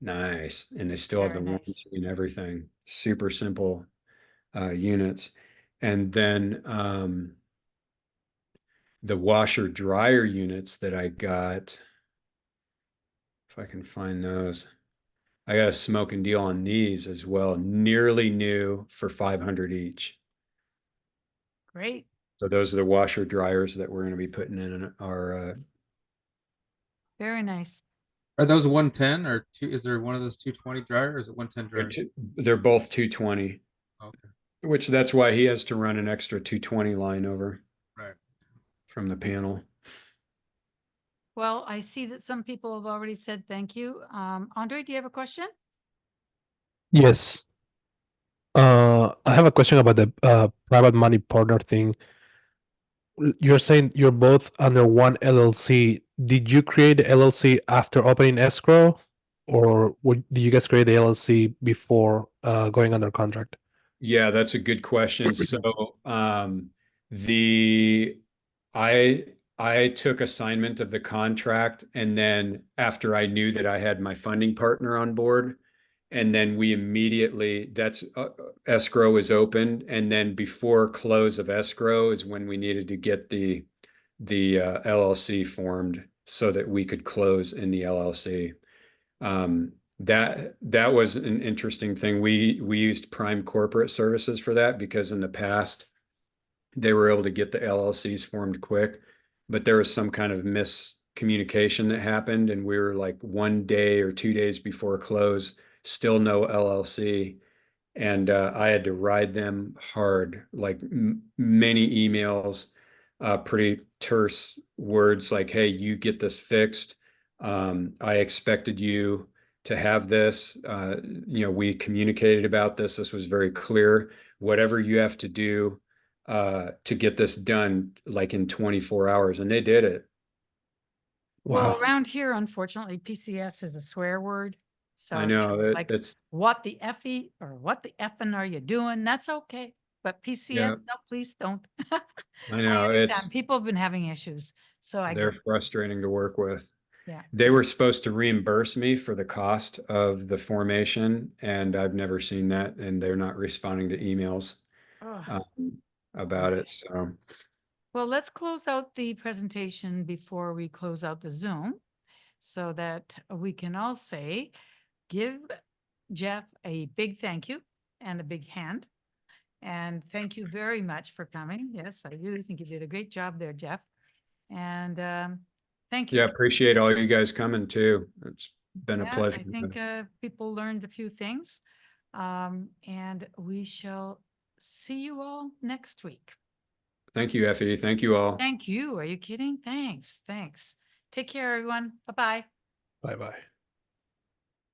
[SPEAKER 3] Nice. And they still have the
[SPEAKER 2] Very nice.
[SPEAKER 3] warranty and everything. Super simple units. And then the washer dryer units that I got, if I can find those, I got a smoking deal on these as well. Nearly new for 500 each.
[SPEAKER 2] Great.
[SPEAKER 3] So those are the washer dryers that we're going to be putting in our
[SPEAKER 2] Very nice.
[SPEAKER 4] Are those 110 or two? Is there one of those 220 dryer or is it 110 dryer?
[SPEAKER 3] they're both 220,
[SPEAKER 4] Okay.
[SPEAKER 3] which that's why he has to run an extra 220 line over
[SPEAKER 4] Right.
[SPEAKER 3] from the panel.
[SPEAKER 2] Well, I see that some people have already said thank you. Andre, do you have a question?
[SPEAKER 6] Yes. I have a question about the private money partner thing. You're saying you're both under one LLC. Did you create the LLC after opening escrow, or did you guys create the LLC before going under contract?
[SPEAKER 3] Yeah, that's a good question. So the I took assignment of the contract, and then after I knew that I had my funding partner on board, and then we immediately that's escrow is opened, and then before close of escrow is when we needed to get the LLC formed so that we could close in the LLC. That was an interesting thing. We used Prime Corporate Services for that because in the past they were able to get the LLCs formed quick, but there was some kind of miscommunication that happened, and we were like 1 day or 2 days before close, still no LLC. And I had to ride them hard, like many emails, pretty terse words like, "Hey, you get this fixed. I expected you to have this. We communicated about this. This was very clear. Whatever you have to do to get this done, like in 24 hours," and they did it.
[SPEAKER 2] Well,
[SPEAKER 6] Wow.
[SPEAKER 2] around here, unfortunately, PCS is a swear word. So
[SPEAKER 3] I
[SPEAKER 2] if
[SPEAKER 3] know
[SPEAKER 2] you're like,
[SPEAKER 3] it's
[SPEAKER 2] what the effie or what the effing are you doing? That's okay. But PCS,
[SPEAKER 3] Yeah.
[SPEAKER 2] no, please don't.
[SPEAKER 3] I
[SPEAKER 2] I
[SPEAKER 3] know
[SPEAKER 2] understand. People have been having issues. So I
[SPEAKER 3] they're
[SPEAKER 2] get,
[SPEAKER 3] frustrating to work with.
[SPEAKER 2] yeah.
[SPEAKER 3] They were supposed to reimburse me for the cost of the formation, and I've never seen that, and they're not responding to emails
[SPEAKER 2] Ugh.
[SPEAKER 3] about it. So
[SPEAKER 2] Well, let's close out the presentation before we close out the Zoom so that we can all say, give Geoff a big thank you and a big hand. And thank you very much for coming. Yes, I really think you did a great job there, Geoff. And thank you.
[SPEAKER 3] yeah, appreciate all you guys coming too. It's been a
[SPEAKER 2] Yeah,
[SPEAKER 3] pleasure.
[SPEAKER 2] I think people learned a few things. And we shall see you all next week.
[SPEAKER 3] Thank you, Effie. Thank you all.
[SPEAKER 2] Thank you. Are you kidding? Thanks. Thanks. Take care, everyone. Bye-bye.
[SPEAKER 6] Bye bye.